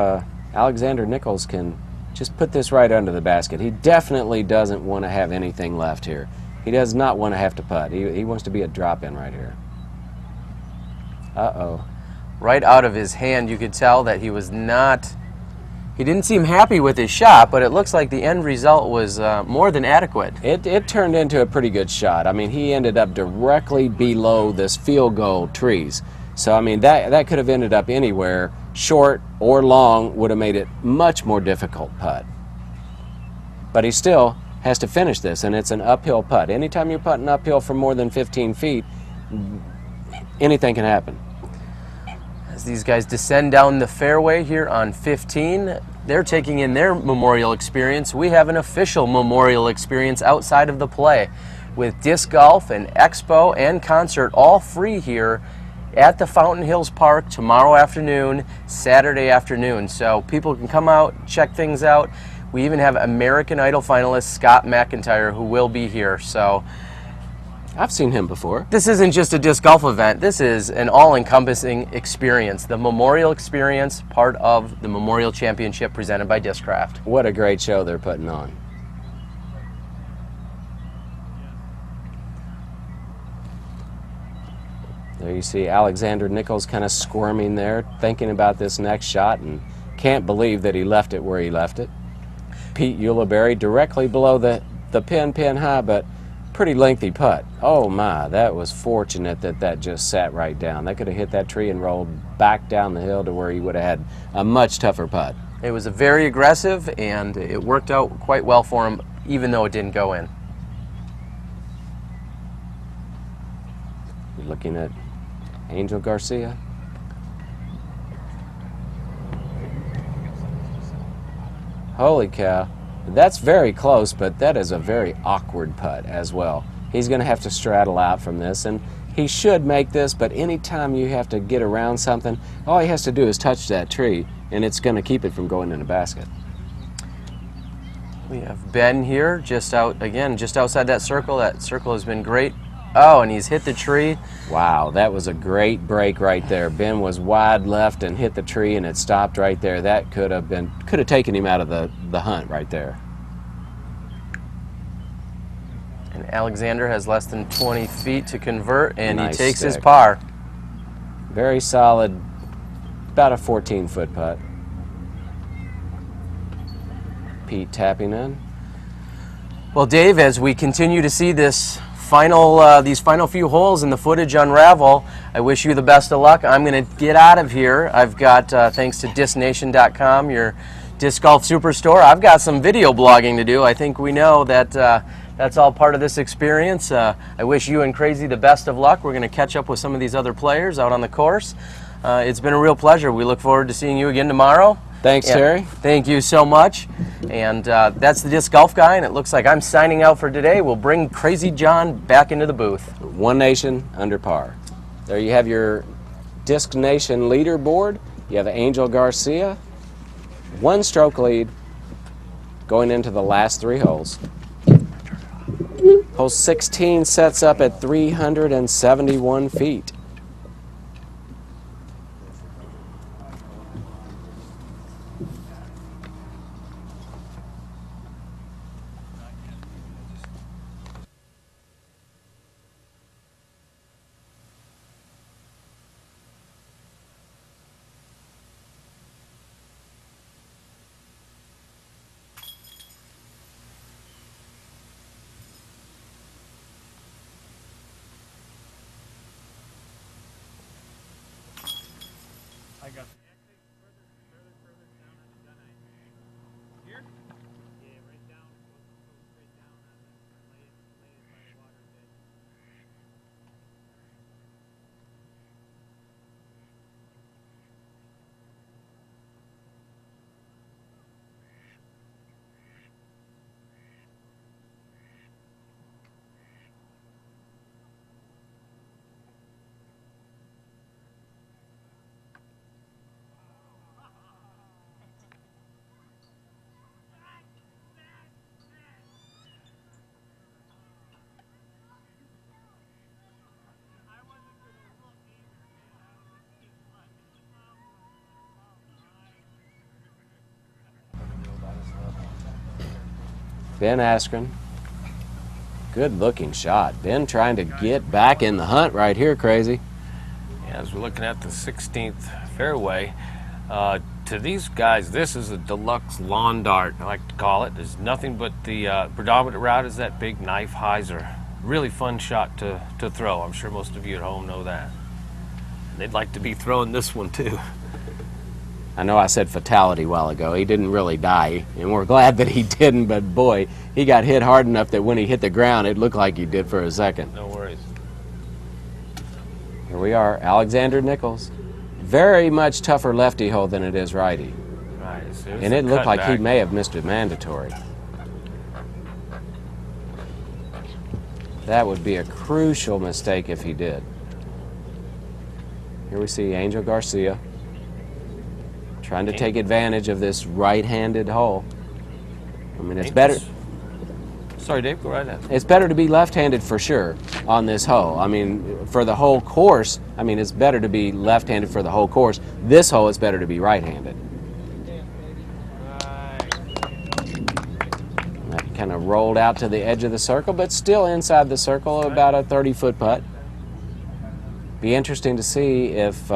Alexander Nichols can just put this right under the basket. He definitely doesn't want to have anything left here. He does not want to have to putt. He wants to be a drop-in right here. Uh-oh.
Right out of his hand, you could tell that he didn't seem happy with his shot, but it looks like the end result was more than adequate.
It turned into a pretty good shot. I mean, he ended up directly below this field goal trees. So, I mean, that could have ended up anywhere. Short or long would have made it much more difficult putt. But he still has to finish this, and it's an uphill putt. Anytime you're putting uphill for more than 15 feet, anything can happen.
As these guys descend down the fairway here on 15, they're taking in their memorial experience. We have an official memorial experience outside of the play, with disc golf and expo and concert all free here at the Fountain Hills Park tomorrow afternoon, Saturday afternoon. So people can come out, check things out. We even have American Idol finalist Scott McIntyre who will be here. So
I've seen him before.
this isn't just a disc golf event. This is an all-encompassing experience. The Memorial Experience, part of the Memorial Championship presented by Discraft.
What a great show they're putting on. There you see Alexander Nichols kind of squirming there, thinking about this next shot, and can't believe that he left it where he left it. Pete Ulibarri directly below the pin high, but pretty lengthy putt. Oh my, that was fortunate that just sat right down. That could have hit that tree and rolled back down the hill to where he would have had a much tougher putt.
It was a very aggressive, and it worked out quite well for him, even though it didn't go in.
You're looking at Angel Garcia. Holy cow. That's very close, but that is a very awkward putt as well. He's going to have to straddle out from this, and he should make this, but anytime you have to get around something, all he has to do is touch that tree, and it's going to keep it from going in the basket.
We have Ben here, just outside that circle. That circle has been great. Oh, and he's hit the tree.
Wow, that was a great break right there. Ben was wide left and hit the tree, and it stopped right there. That could have taken him out of the hunt right there.
And Alexander has less than 20 feet to convert, and
Nice
he takes his
stick.
par.
Very solid, about a 14-foot putt. Pete tapping in.
Well, Dave, as we continue to see this
these final few holes and the footage unravel. I wish you the best of luck. I'm going to get out of here. I've got, thanks to discnation.com, your disc golf superstore, I've got some video blogging to do. I think we know that that's all part of this experience. I wish you and Crazy the best of luck. We're going to catch up with some of these other players out on the course. It's been a real pleasure. We look forward to seeing you again tomorrow. Thanks, Terry. Thank you so much. And that's the Disc Golf Guy, and it looks like I'm signing out for today. We'll bring Crazy John back into the booth. One nation under par. There you have your Disc Nation leaderboard. You have Angel Garcia, 1 stroke lead going into the last 3 holes. Hole 16 sets up at 371 feet.
I got
Ben Askren. Good looking shot. Ben trying to get back in the hunt right here, Crazy.
Yeah, as we're looking at the 16th fairway, to these guys, this is a deluxe lawn dart, I like to call it. There's nothing but the predominant route is that big knife hyzer. Really fun shot to throw. I'm sure most of you at home know that. And they'd like to be throwing this one too.
I know I said fatality a while ago. He didn't really die, and we're glad that he didn't, but boy, he got hit hard enough that when he hit the ground, it looked like he did for a second.
No worries.
Here we are, Alexander Nichols. Very much tougher lefty hole than it is righty.
Right,
And it looked like he may have missed a mandatory. That would be a crucial mistake if he did. Here we see Angel Garcia trying to take advantage of this right-handed hole. I mean, it's better.
Sorry, Dave, go right ahead.
It's better to be left-handed for sure on this hole. I mean, for the whole course, I mean, it's better to be left-handed for the whole course. This hole, it's better to be right-handed. That kind of rolled out to the edge of the circle, but still inside the circle, about a 30-foot putt. Be interesting to see if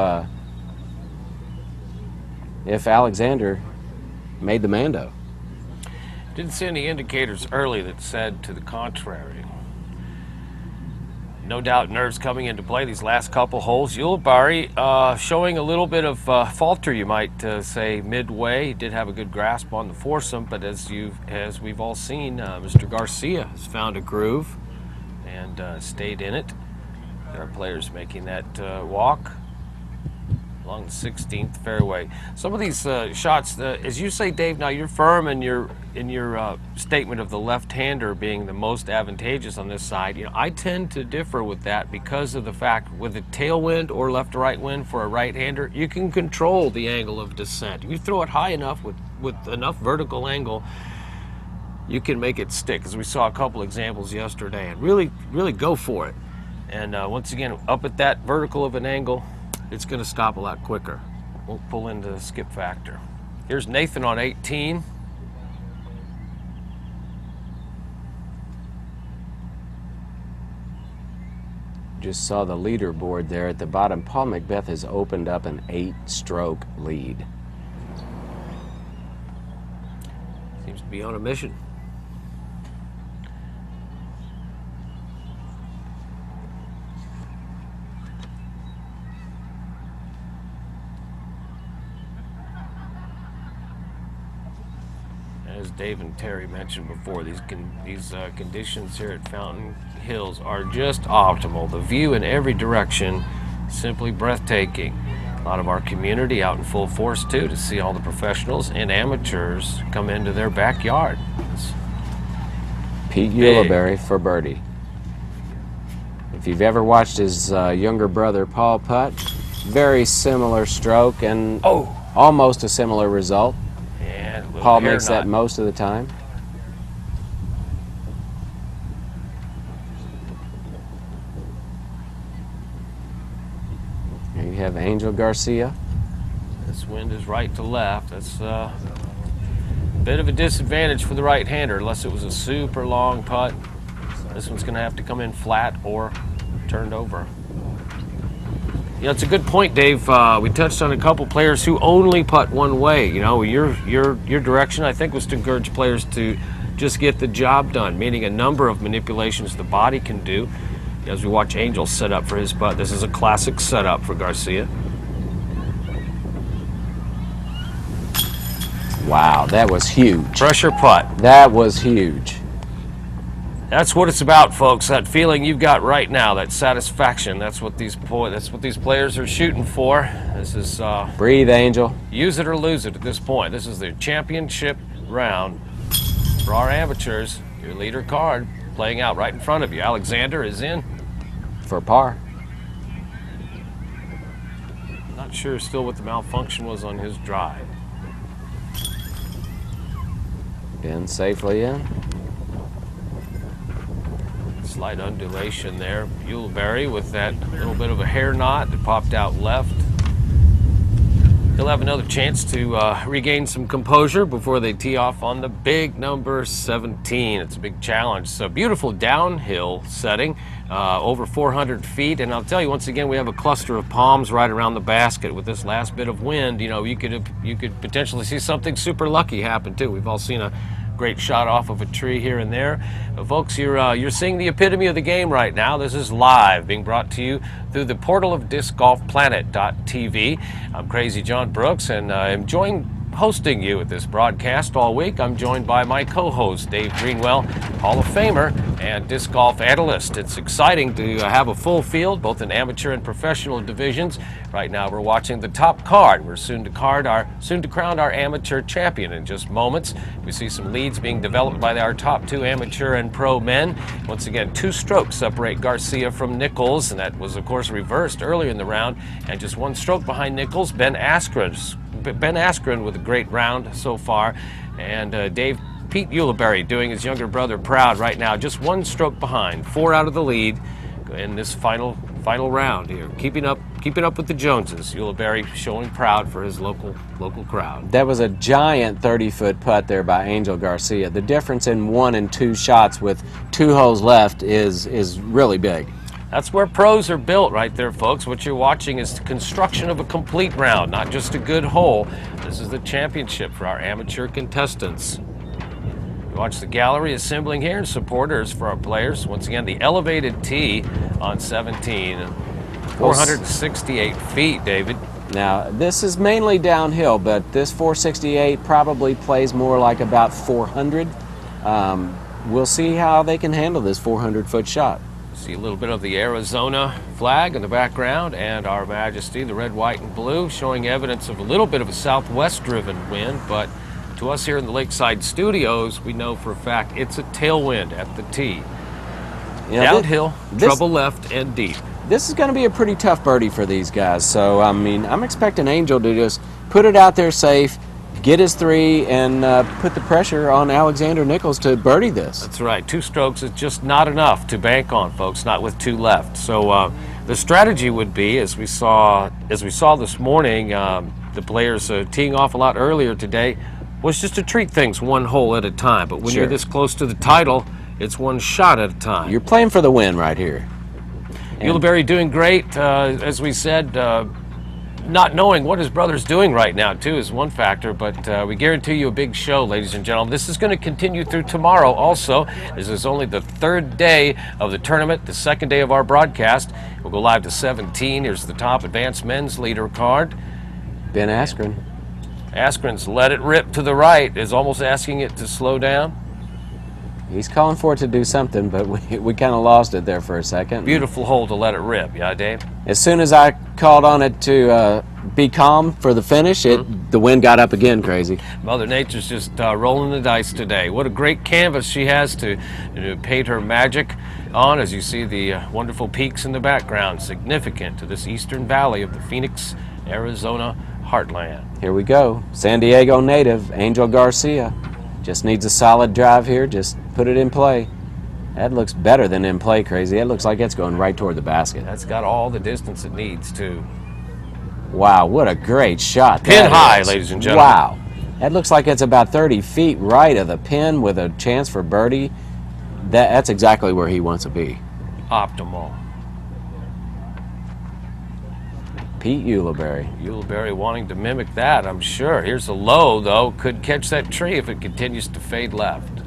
Alexander made the Mando.
Didn't see any indicators early that said to the contrary. No doubt nerves coming into play these last couple holes. Ulibarri showing a little bit of falter, you might say, midway. He did have a good grasp on the foursome, but as we've all seen, Mr. Garcia has found a groove and stayed in it. There are players making that walk along the 16th fairway. Some of these shots, as you say, Dave, now you're firm in your statement of the left-hander being the most advantageous on this side. You know, I tend to differ with that because of the fact with a tailwind or left-to-right wind for a right-hander, you can control the angle of descent. If you throw it high enough with enough vertical angle, you can make it stick, as we saw a couple examples yesterday, and really go for it. And once again, up at that vertical of an angle, it's going to stop a lot quicker. Won't pull into the skip factor. Here's Nathan on 18.
Just saw the leaderboard there at the bottom. Paul Macbeth has opened up an 8-stroke lead.
Seems to be on a mission. as Dave and Terry mentioned before, these conditions here at Fountain Hills are just optimal. The view in every direction, simply breathtaking. A lot of our community out in full force too to see all the professionals and amateurs come into their backyard. It's
Pete
big.
Ulibarri for birdie. If you've ever watched his younger brother Paul putt, very similar stroke and almost a similar result.
And a little
Paul
hair
makes that
knot.
most of the time. Here you have Angel Garcia.
This wind is right to left. That's a bit of a disadvantage for the right-hander unless it was a super long putt. This one's going to have to come in flat or turned over. You know, it's a good point, Dave. We touched on a couple players who only putt one way. You know, your direction, I think, was to encourage players to just get the job done, meaning a number of manipulations the body can do. As we watch Angel set up for his putt, this is a classic setup for Garcia.
Wow, that was huge.
Pressure putt.
That was huge.
That's what it's about, folks. That feeling you've got right now, that satisfaction. That's what these players are shooting for. This is
Breathe, Angel.
use it or lose it at this point. This is the championship round for our amateurs. Your leader card playing out right in front of you. Alexander is in.
For par.
Not sure still what the malfunction was on his drive.
Ben safely in.
Slight undulation there. Ulibarri with that little bit of a hair knot that popped out left. He'll have another chance to regain some composure before they tee off on the big number 17. It's a big challenge. So beautiful downhill setting, over 400 feet. And I'll tell you, once again, we have a cluster of palms right around the basket. With this last bit of wind, you know, you could potentially see something super lucky happen too. We've all seen a great shot off of a tree here and there. But folks, you're seeing the epitome of the game right now. This is live, being brought to you through the portal of discgolfplanet.tv. I'm Crazy John Brooks, and I'm enjoying hosting you at this broadcast all week. I'm joined by my co-host, Dave Greenwell, Hall of Famer and disc golf analyst. It's exciting to have a full field, both in amateur and professional divisions. Right now, we're watching the top card. We're soon to crown our amateur champion in just moments. We see some leads being developed by our top two amateur and pro men. Once again, 2 strokes separate Garcia from Nichols, and that was, of course, reversed earlier in the round. And just 1 stroke behind Nichols, Ben Askren with a great round so far. And Pete Ulibarri doing his younger brother proud right now. Just 1 stroke behind, 4 out of the lead in this final round here. Keeping up with the Joneses. Ulibarri showing proud for his local crowd.
That was a giant 30-foot putt there by Angel Garcia. The difference in 1 and 2 shots with 2 holes left is really big.
That's where pros are built right there, folks. What you're watching is the construction of a complete round, not just a good hole. This is the championship for our amateur contestants. You watch the gallery assembling here and supporters for our players. Once again, the elevated tee on 17, 468 feet, David.
Now, this is mainly downhill, but this 468 probably plays more like about 400. We'll see how they can handle this 400-foot shot.
See a little bit of the Arizona flag in the background and Our Majesty, the red, white, and blue, showing evidence of a little bit of a southwest-driven wind, but to us here in the Lakeside Studios, we know for a fact it's a tailwind at the tee.
You know,
Downhill, trouble left, and deep.
This is going to be a pretty tough birdie for these guys, so, I mean, I'm expecting Angel to just put it out there safe, get his 3, and put the pressure on Alexander Nichols to birdie this.
That's right. 2 strokes is just not enough to bank on, folks, not with 2 left. So the strategy would be, as we saw this morning, the players teeing off a lot earlier today, was just to treat things 1 hole at a time. But when you're this close to the title, it's 1 shot at a time.
You're playing for the win right here.
Ulibarri doing great, as we said. Not knowing what his brother's doing right now, too, is one factor, but we guarantee you a big show, ladies and gentlemen. This is going to continue through tomorrow also. This is only the 3rd day of the tournament, the 2nd day of our broadcast. We'll go live to 17. Here's the top advanced men's leader card.
Ben Askren.
Askren's let it rip to the right, is almost asking it to slow down.
He's calling for it to do something, but we kind of lost it there for a second.
Beautiful hole to let it rip, yeah, Dave?
As soon as I called on it to be calm for the finish, the wind got up again crazy.
Mother Nature's just rolling the dice today. What a great canvas she has to paint her magic on, as you see the wonderful peaks in the background, significant to this eastern valley of the Phoenix, Arizona heartland.
Here we go. San Diego native, Angel Garcia. Just needs a solid drive here. Just put it in play. That looks better than in play, Crazy. It looks like it's going right toward the basket.
That's got all the distance it needs, too.
Wow, what a great shot.
Pin high, ladies and gentlemen.
Wow. That looks like it's about 30 feet right of the pin with a chance for birdie. That's exactly where he wants to be.
Optimal.
Pete Ulibarri.
Ulibarri wanting to mimic that, I'm sure. Here's a low, though. Could catch that tree if it continues to fade left.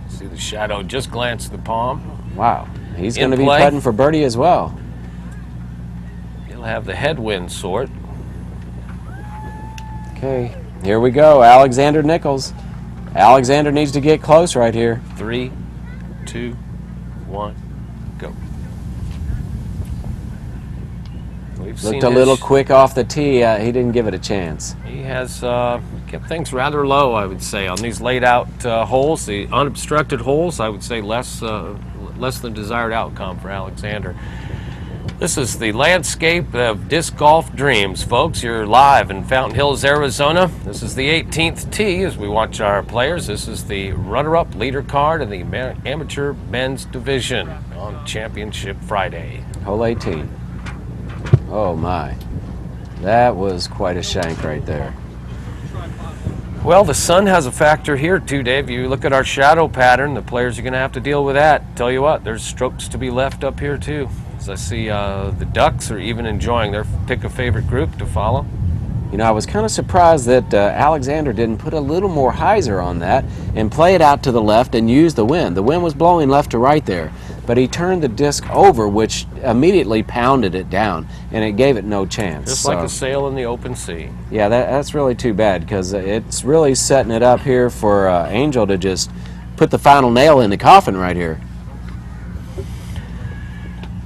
See the shadow just glance the palm.
Wow. He's
In
going to be
play.
putting for birdie as well.
He'll have the headwind sort.
Okay, here we go. Alexander Nichols. Alexander needs to get close right here.
3, 2, 1, go. We've
Looked
seen
a little
his-
quick off the tee. He didn't give it a chance.
He has kept things rather low, I would say, on these laid out holes. The unobstructed holes, I would say less than desired outcome for Alexander. This is the landscape of disc golf dreams, folks. You're live in Fountain Hills, Arizona. This is the 18th tee as we watch our players. This is the runner-up leader card in the amateur men's division on Championship Friday.
Hole 18. Oh my. That was quite a shank right there.
Well, the sun has a factor here too, Dave. You look at our shadow pattern, the players are going to have to deal with that. Tell you what, there's strokes to be left up here too. As I see the Ducks are even enjoying their pick a favorite group to follow.
You know, I was kind of surprised that Alexander didn't put a little more hyzer on that and play it out to the left and use the wind. The wind was blowing left to right there, but he turned the disc over, which immediately pounded it down, and it gave it no chance.
Just like a sail in the open sea.
Yeah, that's really too bad, because it's really setting it up here for Angel to just put the final nail in the coffin right here.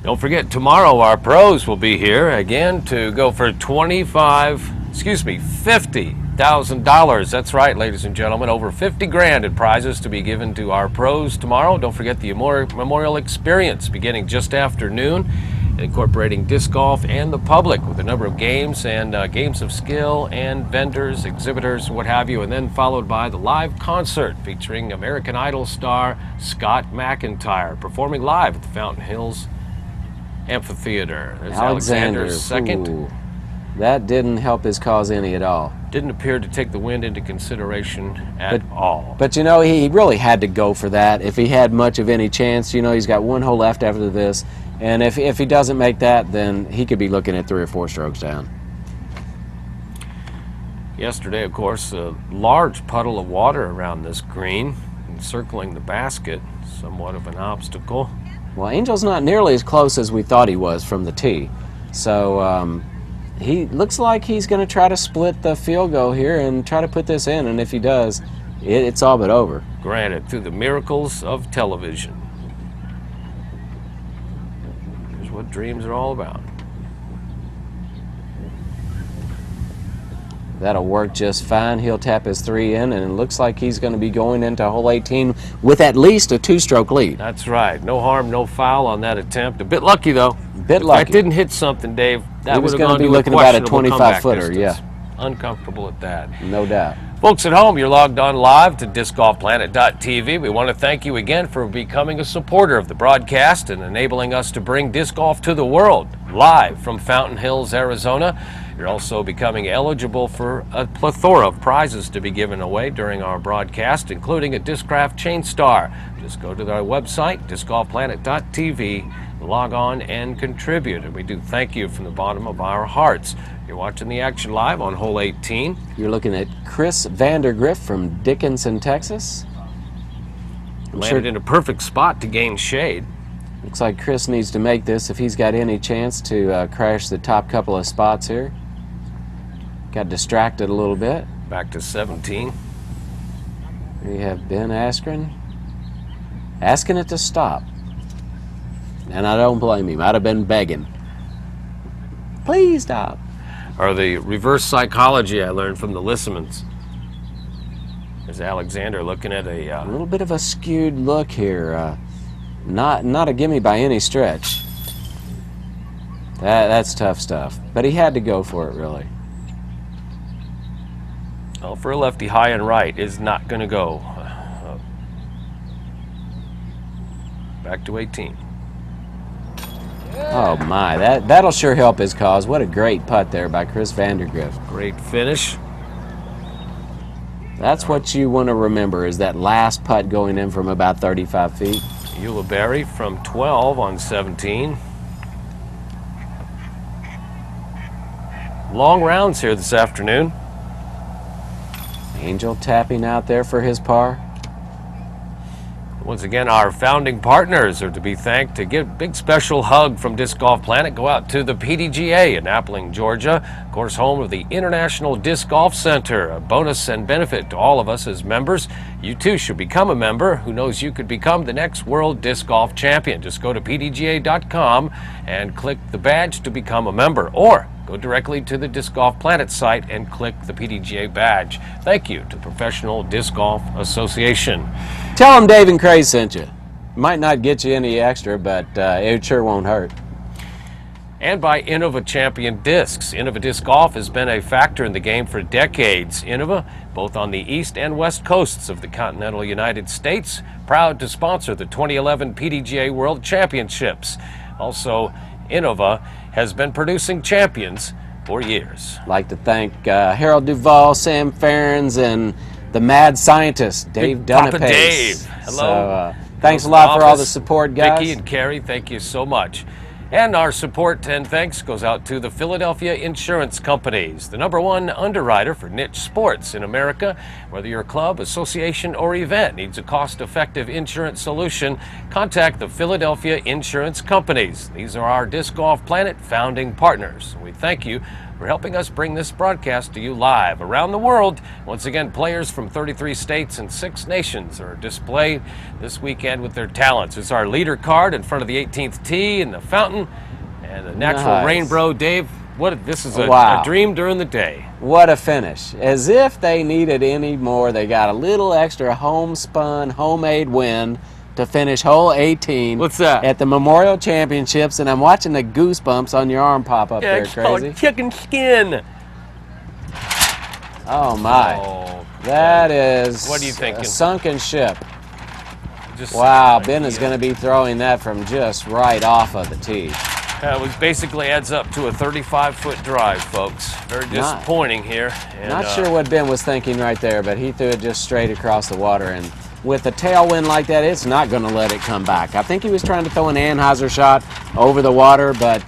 Don't forget, tomorrow our pros will be here again to go for $50,000. That's right, ladies and gentlemen. Over 50 grand in prizes to be given to our pros tomorrow. Don't forget the Memorial Experience beginning just after noon, incorporating disc golf and the public with a number of games and games of skill and vendors, exhibitors, what have you, and then followed by the live concert featuring American Idol star Scott McIntyre performing live at the Fountain Hills Amphitheater. There's Alexander's second.
Ooh, that didn't help his cause any at all.
Didn't appear to take the wind into consideration at all.
But you know, he really had to go for that if he had much of any chance. You know, he's got one hole left after this, and if he doesn't make that, then he could be looking at 3 or 4 strokes down.
Yesterday, of course, a large puddle of water around this green, encircling the basket, somewhat of an obstacle.
Well, Angel's not nearly as close as we thought he was from the tee. So he looks like he's going to try to split the field goal here and try to put this in. And if he does, it's all but over.
Granted, through the miracles of television. Here's what dreams are all about.
That'll work just fine. He'll tap his 3 in, and it looks like he's going to be going into hole 18 with at least a 2-stroke lead.
That's right. No harm, no foul on that attempt. A bit lucky, though.
Bit
If
lucky.
that didn't hit something, Dave, that
He
would
was
have
gonna
gone
be
to
looking
a
about a
questionable
25-footer,
comeback
yeah.
distance. Uncomfortable at that.
No doubt.
Folks at home, you're logged on live to discgolfplanet.tv. We want to thank you again for becoming a supporter of the broadcast and enabling us to bring disc golf to the world live from Fountain Hills, Arizona. You're also becoming eligible for a plethora of prizes to be given away during our broadcast, including a Discraft Chain Star. Just go to our website, discgolfplanet.tv, log on and contribute. And we do thank you from the bottom of our hearts. You're watching the action live on hole 18.
You're looking at Chris Vandergriff from Dickinson, Texas.
Landed in a perfect spot to gain shade.
Looks like Chris needs to make this if he's got any chance to crash the top couple of spots here. Got distracted a little bit.
Back to 17.
We have Ben Askren asking it to stop. And I don't blame him. I'd have been begging. Please stop.
Or the reverse psychology I learned from the Lissamans. There's Alexander looking at
A little bit of a skewed look here. Not a gimme by any stretch. That's tough stuff. But he had to go for it, really.
well, for a lefty, high and right is not going to go. Back to 18.
Oh my, that'll sure help his cause. What a great putt there by Chris Vandergrift.
Great finish.
That's what you want to remember, is that last putt going in from about 35 feet.
Ulibarri from 12 on 17. Long rounds here this afternoon.
Angel tapping out there for his par.
Once again, our founding partners are to be thanked. To give a big special hug from Disc Golf Planet, go out to the PDGA in Appling, Georgia. Of course, home of the International Disc Golf Center. A bonus and benefit to all of us as members. You too should become a member. Who knows, you could become the next world disc golf champion. Just go to pdga.com and click the badge to become a member. Or go directly to the Disc Golf Planet site and click the PDGA badge. Thank you to the Professional Disc Golf Association.
Tell them Dave and Cray sent you. Might not get you any extra, but it sure won't hurt.
And by Innova Champion Discs. Innova Disc Golf has been a factor in the game for decades. Innova, both on the east and west coasts of the continental United States, proud to sponsor the 2011 PDGA World Championships. Also, Innova has been producing champions for years.
I'd like to thank Harold Duvall, Sam Ferens, and the mad scientist, Dave Dunapace.
Papa Dave. Hello.
So, thanks a lot for all the support, guys.
Vicki and Carrie, thank you so much. And our support and thanks goes out to the Philadelphia Insurance Companies, the #1 underwriter for niche sports in America. Whether your club, association, or event needs a cost-effective insurance solution, contact the Philadelphia Insurance Companies. These are our Disc Golf Planet founding partners. We thank you for helping us bring this broadcast to you live around the world. Once again, players from 33 states and 6 nations are displayed this weekend with their talents. It's our leader card in front of the 18th tee and the fountain and the natural rainbow. Dave, this is a dream during the day.
What a finish. As if they needed any more, they got a little extra homespun, homemade win to finish hole 18.
What's that?
At the Memorial Championships, and I'm watching the goosebumps on your arm pop up there,
it's called
Crazy.
chicken skin.
Oh my.
Oh,
that is
what are you thinking?
A sunken ship.
Just
wow, Ben is going to be throwing that from just right off of the tee.
Which basically adds up to a 35-foot drive, folks. Very disappointing here. And,
not sure what Ben was thinking right there, but he threw it just straight across the water, and with a tailwind like that, it's not going to let it come back. I think he was trying to throw an Anheuser shot over the water, but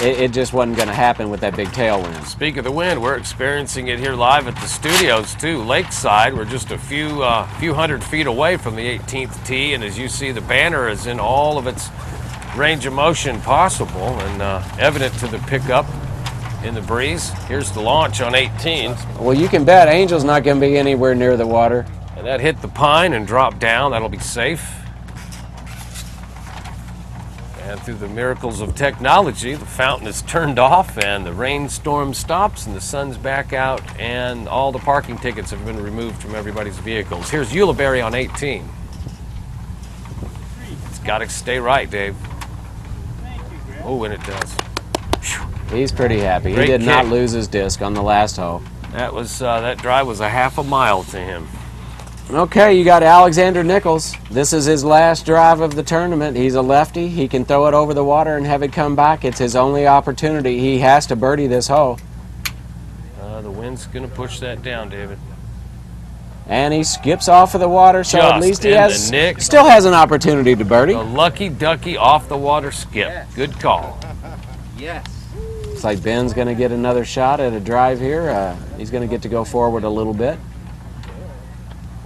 it just wasn't going to happen with that big tailwind.
Speak of the wind, we're experiencing it here live at the studios too. Lakeside, we're just a few hundred feet away from the 18th tee, and as you see, the banner is in all of its range of motion possible and evident to the pickup in the breeze. Here's the launch on 18.
Well, you can bet Angel's not going to be anywhere near the water.
And that hit the pine and dropped down. That'll be safe. And through the miracles of technology, the fountain is turned off and the rainstorm stops and the sun's back out and all the parking tickets have been removed from everybody's vehicles. Here's Ulibarri on 18. It's got to stay right, Dave. Oh, and it does.
He's pretty happy. He did not lose his disc on the last hole.
That drive was a half a mile to him.
Okay, you got Alexander Nichols. This is his last drive of the tournament. He's a lefty. He can throw it over the water and have it come back. It's his only opportunity. He has to birdie this hole.
The wind's going to push that down, David.
And he skips off of the water, so at least he still has an opportunity to birdie.
A lucky ducky off the water skip. Yes. Good call.
Yes. Looks like Ben's going to get another shot at a drive here. He's going to get to go forward a little bit.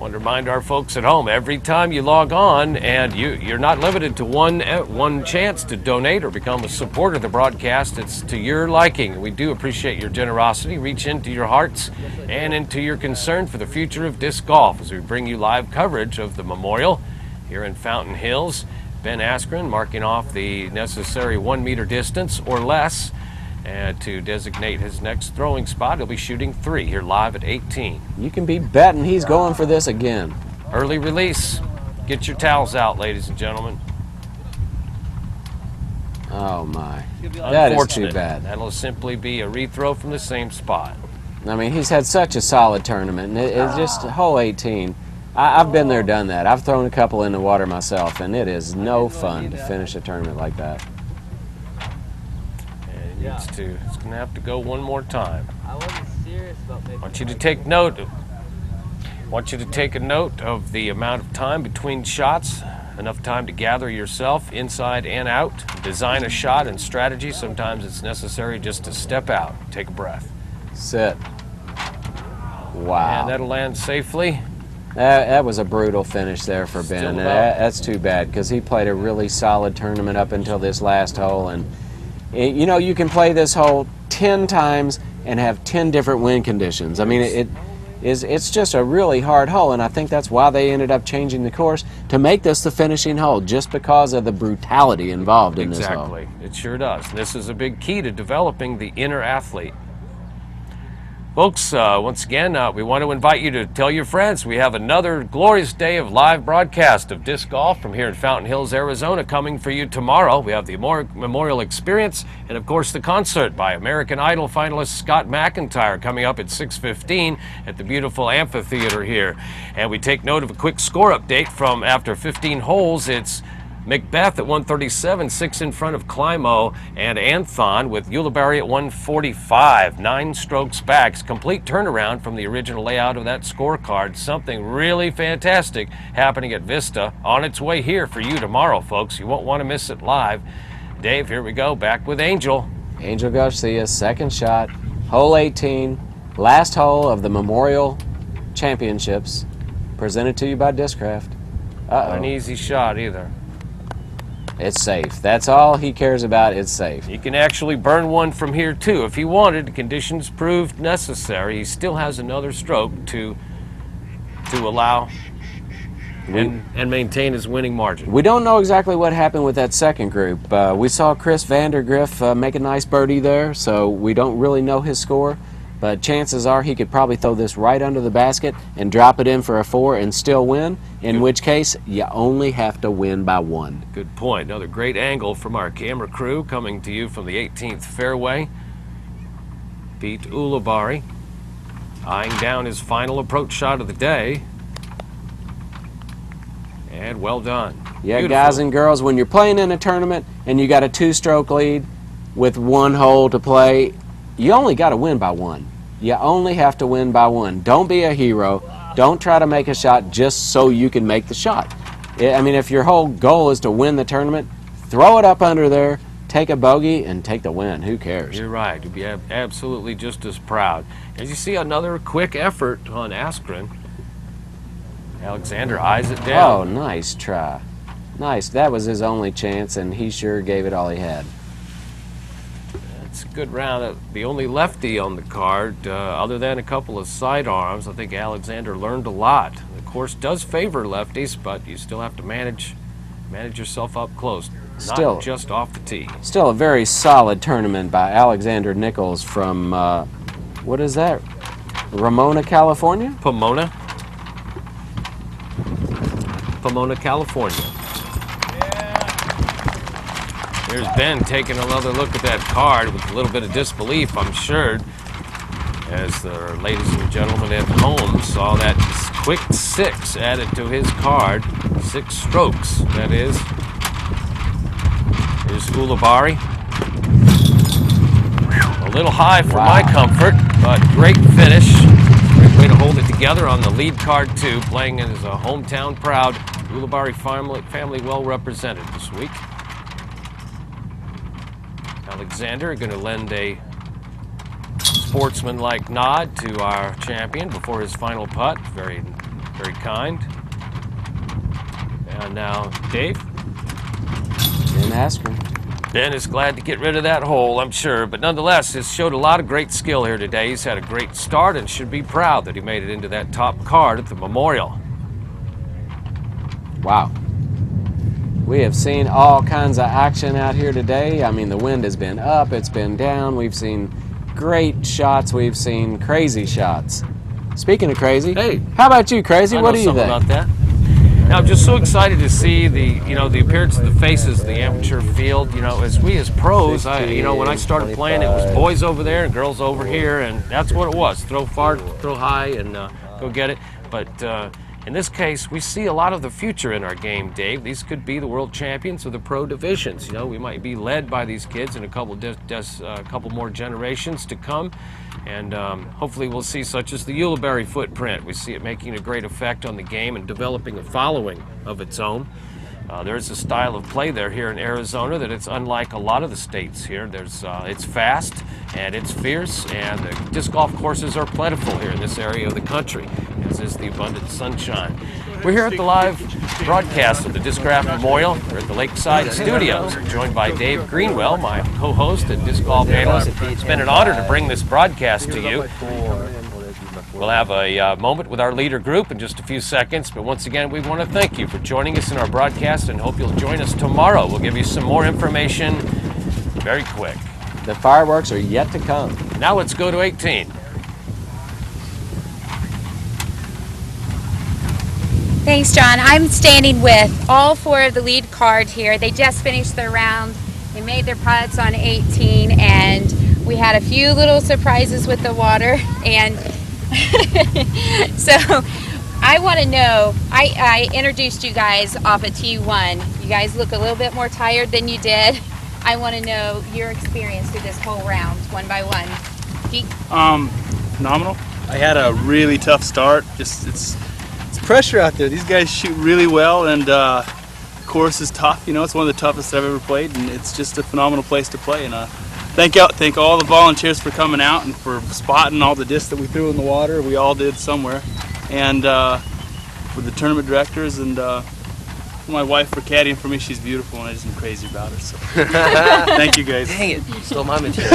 Want to remind our folks at home, every time you log on, and you're not limited to one chance to donate or become a supporter of the broadcast. It's to your liking. We do appreciate your generosity. Reach into your hearts and into your concern for the future of disc golf as we bring you live coverage of the Memorial here in Fountain Hills. Ben Askren marking off the necessary 1 meter distance or less and to designate his next throwing spot. He'll be shooting 3 here live at 18.
You can be betting he's going for this again.
Early release. Get your towels out, ladies and gentlemen.
Oh my, that is too bad.
That'll simply be a rethrow from the same spot.
I mean, he's had such a solid tournament, and it's just hole 18. I've been there, done that. I've thrown a couple in the water myself, and it is no fun to finish a tournament like that.
It's going to have to go one more time.
I wasn't serious about making.
Want you to take note. Want you to take a note of the amount of time between shots, enough time to gather yourself inside and out, design a shot and strategy. Sometimes it's necessary just to step out, take a breath.
Sit. Wow.
And that'll land safely.
That was a brutal finish there for Ben. That's too bad because he played a really solid tournament up until this last hole. And you know, you can play this hole 10 times and have 10 different wind conditions. I mean, it's just a really hard hole, and I think that's why they ended up changing the course to make this the finishing hole, just because of the brutality involved in this hole.
Exactly. It sure does. This is a big key to developing the inner athlete. Folks, once again, we want to invite you to tell your friends. We have another glorious day of live broadcast of disc golf from here in Fountain Hills, Arizona, coming for you tomorrow. We have the Memorial Experience and, of course, the concert by American Idol finalist Scott McIntyre coming up at 6:15 at the beautiful amphitheater here. And we take note of a quick score update from after 15 holes. It's Macbeth at 137, 6 in front of Climo, and Anthon with Ulibarri at 145, 9 strokes back. Complete turnaround from the original layout of that scorecard. Something really fantastic happening at Vista. On its way here for you tomorrow, folks. You won't want to miss it live. Dave, here we go, back with Angel.
Angel Garcia, second shot, hole 18, last hole of the Memorial Championships, presented to you by Discraft.
Not an easy shot either.
It's safe. That's all he cares about. It's safe.
He can actually burn one from here too if he wanted. The conditions proved necessary. He still has another stroke to allow and maintain his winning margin.
We don't know exactly what happened with that second group. We saw Chris Vandergriff make a nice birdie there, so we don't really know his score. But chances are he could probably throw this right under the basket and drop it in for a 4 and still win, in which case you only have to win by 1.
Good point. Another great angle from our camera crew coming to you from the 18th fairway. Pete Ulibarri eyeing down his final approach shot of the day. And well done.
Yeah,
Beautiful.
Guys and girls, when you're playing in a tournament and you got a 2-stroke lead with 1 hole to play, you only got to win by 1. You only have to win by 1. Don't be a hero. Don't try to make a shot just so you can make the shot. I mean, if your whole goal is to win the tournament, throw it up under there, take a bogey, and take the win. Who cares?
You're right. You'd be absolutely just as proud. As you see, another quick effort on Askren. Alexander eyes it down.
Oh, nice try. Nice. That was his only chance, and he sure gave it all he had.
It's a good round. The only lefty on the card, other than a couple of sidearms. I think Alexander learned a lot. The course does favor lefties, but you still have to manage yourself up close, not just off the tee.
Still a very solid tournament by Alexander Nichols from, what is that? Ramona, California?
Pomona, California. Here's Ben taking another look at that card with a little bit of disbelief, I'm sure, as the ladies and gentlemen at home saw that quick 6 added to his card. 6 strokes, that is. Here's Ulibarri. A little high for my comfort, but great finish. Great way to hold it together on the lead card, too, playing as a hometown proud Ulibarri family well represented this week. Alexander going to lend a sportsman-like nod to our champion before his final putt. Very Very kind. And now, Dave?
Ben Askren.
Ben is glad to get rid of that hole, I'm sure, but nonetheless, has showed a lot of great skill here today. He's had a great start and should be proud that he made it into that top card at the Memorial.
Wow. We have seen all kinds of action out here today. I mean, the wind has been up, it's been down. We've seen great shots. We've seen crazy shots. Speaking of crazy,
hey,
how about you, Crazy?
I
What
know
do you
something
think?
about that. Now, I'm just so excited to see the appearance of the faces of the amateur field. You know, as pros, when I started playing, it was boys over there and girls over here, and that's what it was. Throw far, throw high, and go get it. But in this case, we see a lot of the future in our game, Dave. These could be the world champions of the pro divisions. You know, we might be led by these kids in a couple more generations to come. And hopefully we'll see such as the Ulibarri footprint. We see it making a great effect on the game and developing a following of its own. There's a style of play there here in Arizona that it's unlike a lot of the states here. It's fast and it's fierce, and the disc golf courses are plentiful here in this area of the country, as is the abundant sunshine. We're here at the live broadcast of the Discraft Memorial. We're at the Lakeside Studios. I'm joined by Dave Greenwell, my co-host and disc golf analyst. It's been an honor to bring this broadcast to you. We'll have a moment with our leader group in just a few seconds, but once again, we want to thank you for joining us in our broadcast and hope you'll join us tomorrow. We'll give you some more information very quick.
The fireworks are yet to come.
Now let's go to 18.
Thanks, John. I'm standing with all four of the lead card here. They just finished their round. They made their putts on 18, and we had a few little surprises with the water. And so I want to know, I introduced you guys off of T1. You guys look a little bit more tired than you did. I want to know your experience through this whole round, one by one. Pete?
Phenomenal. I had a really tough start. It's pressure out there. These guys shoot really well, and the course is tough. You know, it's one of the toughest I've ever played, and it's just a phenomenal place to play. And thank all the volunteers for coming out and for spotting all the discs that we threw in the water. We all did somewhere, and for the tournament directors and my wife for caddying for me. She's beautiful, and I just am crazy about her. So thank you guys.
Dang it, you stole my material.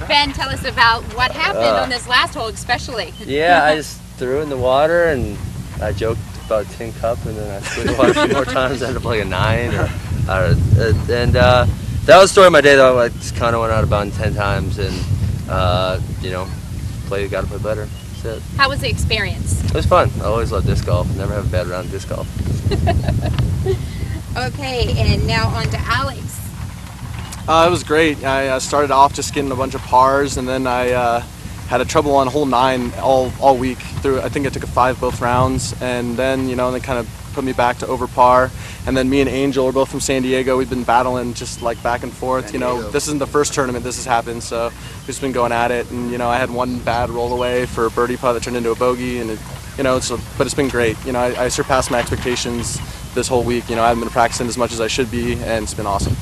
Ben, tell us about what happened on this last hole, especially.
Yeah, I just threw it in the water, and I joked about 10 cup, and then I threw the water a few more times. I ended up like a 9, and that was the story of my day. Though I just kind of went out of bounds 10 times, and got to play better. That's it.
How was the experience?
It was fun. I always love disc golf. Never have a bad round of disc golf.
Okay, and now on to Alex.
It was great. I started off just getting a bunch of pars, and then I had a trouble on hole 9 all week. I think I took a 5 both rounds, and then they kind of put me back to over par. And then me and Angel are both from San Diego. We've been battling just like back and forth. This isn't the first tournament this has happened, so we've just been going at it. And I had one bad roll away for a birdie putt that turned into a bogey, and but it's been great. I surpassed my expectations this whole week. I haven't been practicing as much as I should be, and it's been awesome.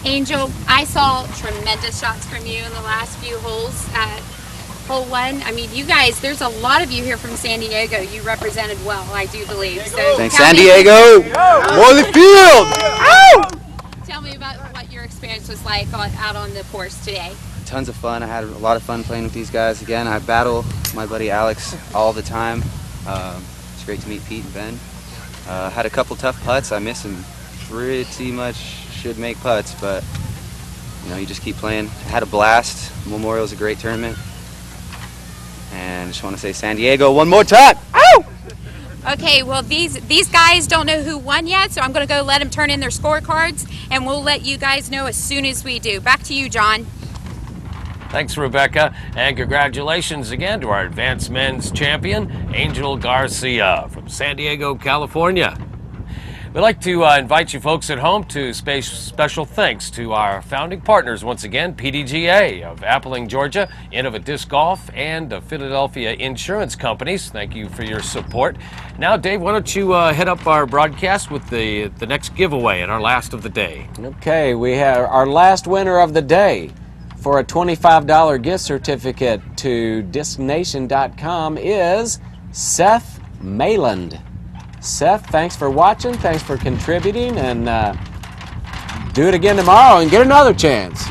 Angel, I saw tremendous shots from you in the last few holes at hole 1. I mean, you guys, there's a lot of you here from San Diego. You represented well, I do believe. So
Thanks, San Diego! Morley Field!
Tell me about what your experience was like out on the course today.
Tons of fun. I had a lot of fun playing with these guys. Again, I battle my buddy Alex all the time. It's great to meet Pete and Ben. Had a couple tough putts. I missed them pretty much. Should make putts, but you just keep playing. Had a blast. Memorial is a great tournament, and I just want to say San Diego one more time. Ow!
Okay, well these guys don't know who won yet, so I'm going to go let them turn in their scorecards, and we'll let you guys know as soon as we do. Back to you, John.
Thanks, Rebecca, and congratulations again to our advanced men's champion, Angel Garcia from San Diego, California. We'd like to invite you folks at home to special thanks to our founding partners once again, PDGA of Appling, Georgia, Innova Disc Golf, and the Philadelphia Insurance Companies. Thank you for your support. Now, Dave, why don't you head up our broadcast with the next giveaway and our last of the day.
Okay, we have our last winner of the day for a $25 gift certificate to discnation.com is Seth Mayland. Seth, thanks for watching, thanks for contributing, and do it again tomorrow and get another chance.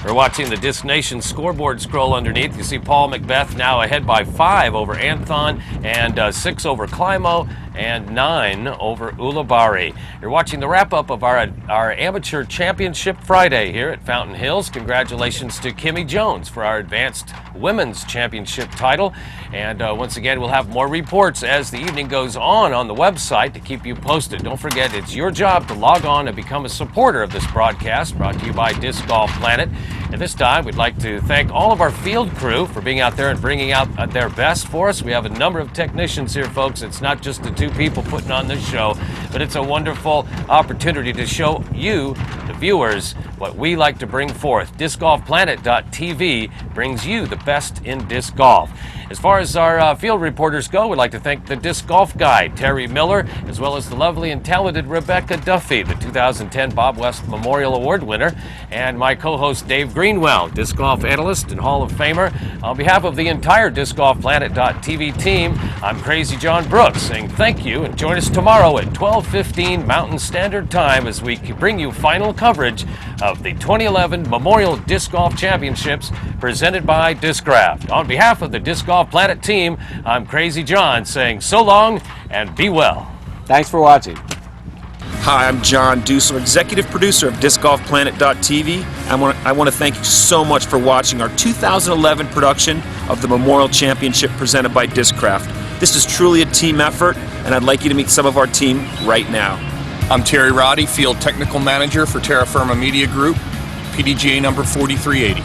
We're watching the Disc Nation scoreboard scroll underneath. You see Paul Macbeth now ahead by 5 over Anthon and 6 over Climo and 9 over Ulibarri. You're watching the wrap-up of our Amateur Championship Friday here at Fountain Hills. Congratulations to Kimmy Jones for our Advanced Women's Championship title. And once again, we'll have more reports as the evening goes on the website to keep you posted. Don't forget, it's your job to log on and become a supporter of this broadcast, brought to you by Disc Golf Planet. And this time, we'd like to thank all of our field crew for being out there and bringing out their best for us. We have a number of technicians here, folks. It's not just the 2 people putting on this show, but it's a wonderful opportunity to show you, the viewers, what we like to bring forth. DiscGolfPlanet.tv brings you the best in disc golf. As far as our field reporters go, we'd like to thank the Disc Golf Guide, Terry Miller, as well as the lovely and talented Rebecca Duffy, the 2010 Bob West Memorial Award winner, and my co-host Dave Greenwell, disc golf analyst and Hall of Famer. On behalf of the entire DiscGolfPlanet.tv team, I'm Crazy John Brooks, saying thank you, and join us tomorrow at 12:15 Mountain Standard Time as we bring you final coverage of the 2011 Memorial Disc Golf Championships presented by Discraft. On behalf of the Disc Golf Planet team, I'm Crazy John saying so long and be well.
Thanks for watching.
Hi, I'm John Dusel, executive producer of DiscGolfPlanet.tv. I want to thank you so much for watching our 2011 production of the Memorial Championship presented by Discraft. This is truly a team effort, and I'd like you to meet some of our team right now.
I'm Terry Roddy, Field Technical Manager for Terra Firma Media Group, PDGA number 4380.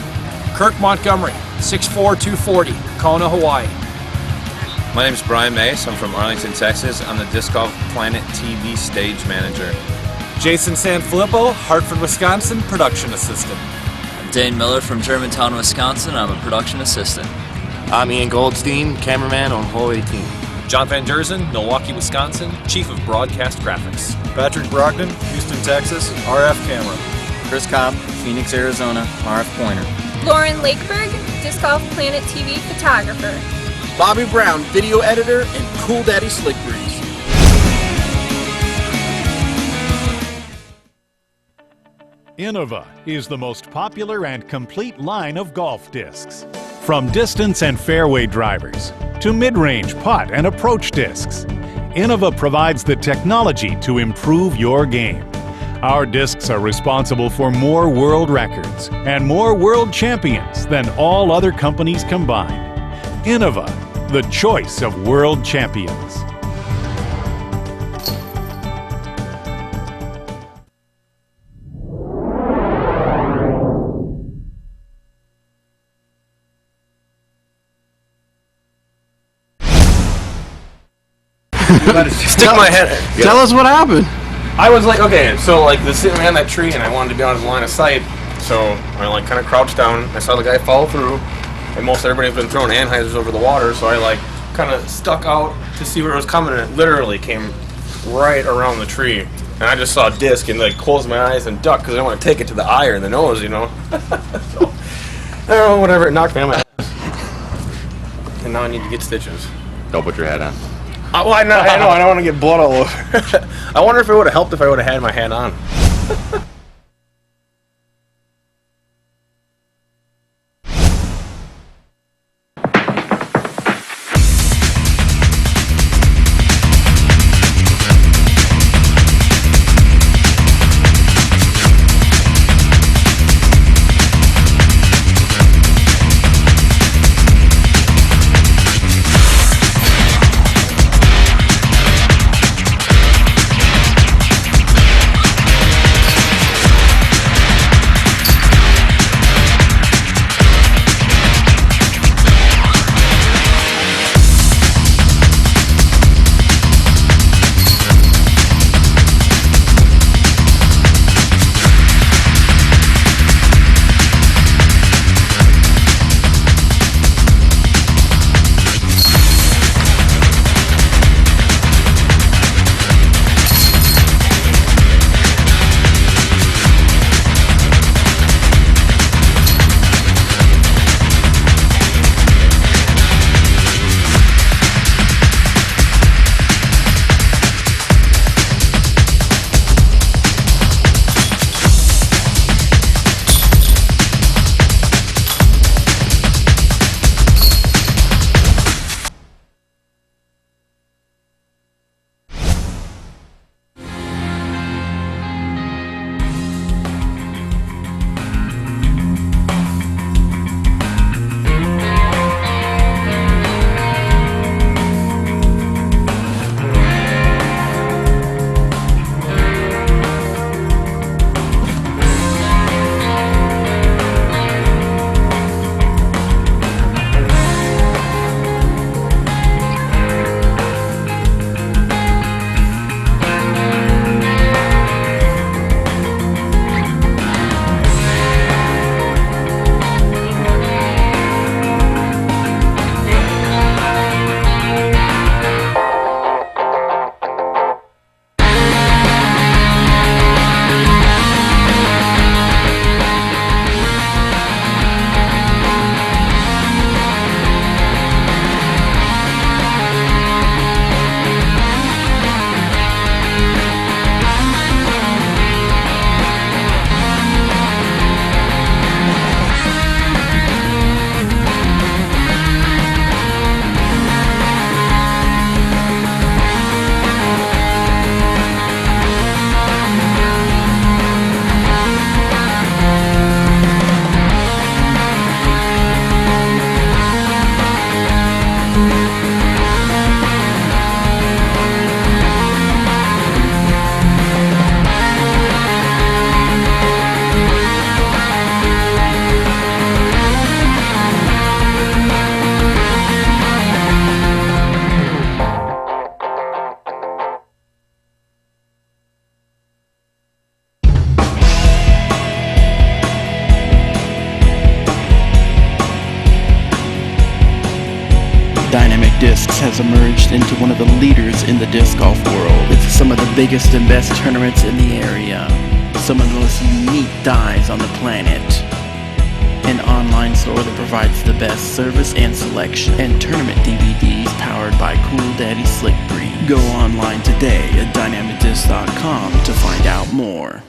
Kirk Montgomery, 6'4", 240, Kona, Hawaii.
My name is Brian Mace. I'm from Arlington, Texas. I'm the Disc Golf Planet TV stage manager.
Jason Sanfilippo, Hartford, Wisconsin, production assistant.
I'm Dane Miller from Germantown, Wisconsin. I'm a production assistant.
I'm Ian Goldstein, cameraman on hole 18.
John Van Derzen, Milwaukee, Wisconsin, Chief of Broadcast Graphics.
Patrick Brogdon, Houston, Texas, RF camera.
Chris Cobb, Phoenix, Arizona, RF pointer.
Lauren Lakeberg, Disc Golf Planet TV photographer.
Bobby Brown, video editor and Cool Daddy Slick Breeze.
Innova is the most popular and complete line of golf discs. From distance and fairway drivers to mid-range putt and approach discs, Innova provides the technology to improve your game. Our discs are responsible for more world records and more world champions than all other companies combined. Innova, the choice of world champions.
Stick my head.
Tell us what happened.
I was like, okay, so like the sitting behind that tree, and I wanted to be on his line of sight, so I like kind of crouched down. I saw the guy fall through, and most everybody's been throwing anhydrous over the water, so I like kind of stuck out to see where it was coming, and it literally came right around the tree. And I just saw a disc and like closed my eyes and ducked because I didn't want to take it to the eye or the nose, you know. So, I don't know, whatever, it knocked me on my ass. And now I need to get stitches.
Don't put your hat on.
Well, I know, I don't want to get blood all over. I wonder if it would have helped if I would have had my hat on.
has emerged into one of the leaders in the disc golf world, with some of the biggest and best tournaments in the area, some of the most unique dives on the planet. An online store that provides the best service and selection, and tournament DVDs powered by Cool Daddy Slick Breeze. Go online today at dynamicdisc.com to find out more.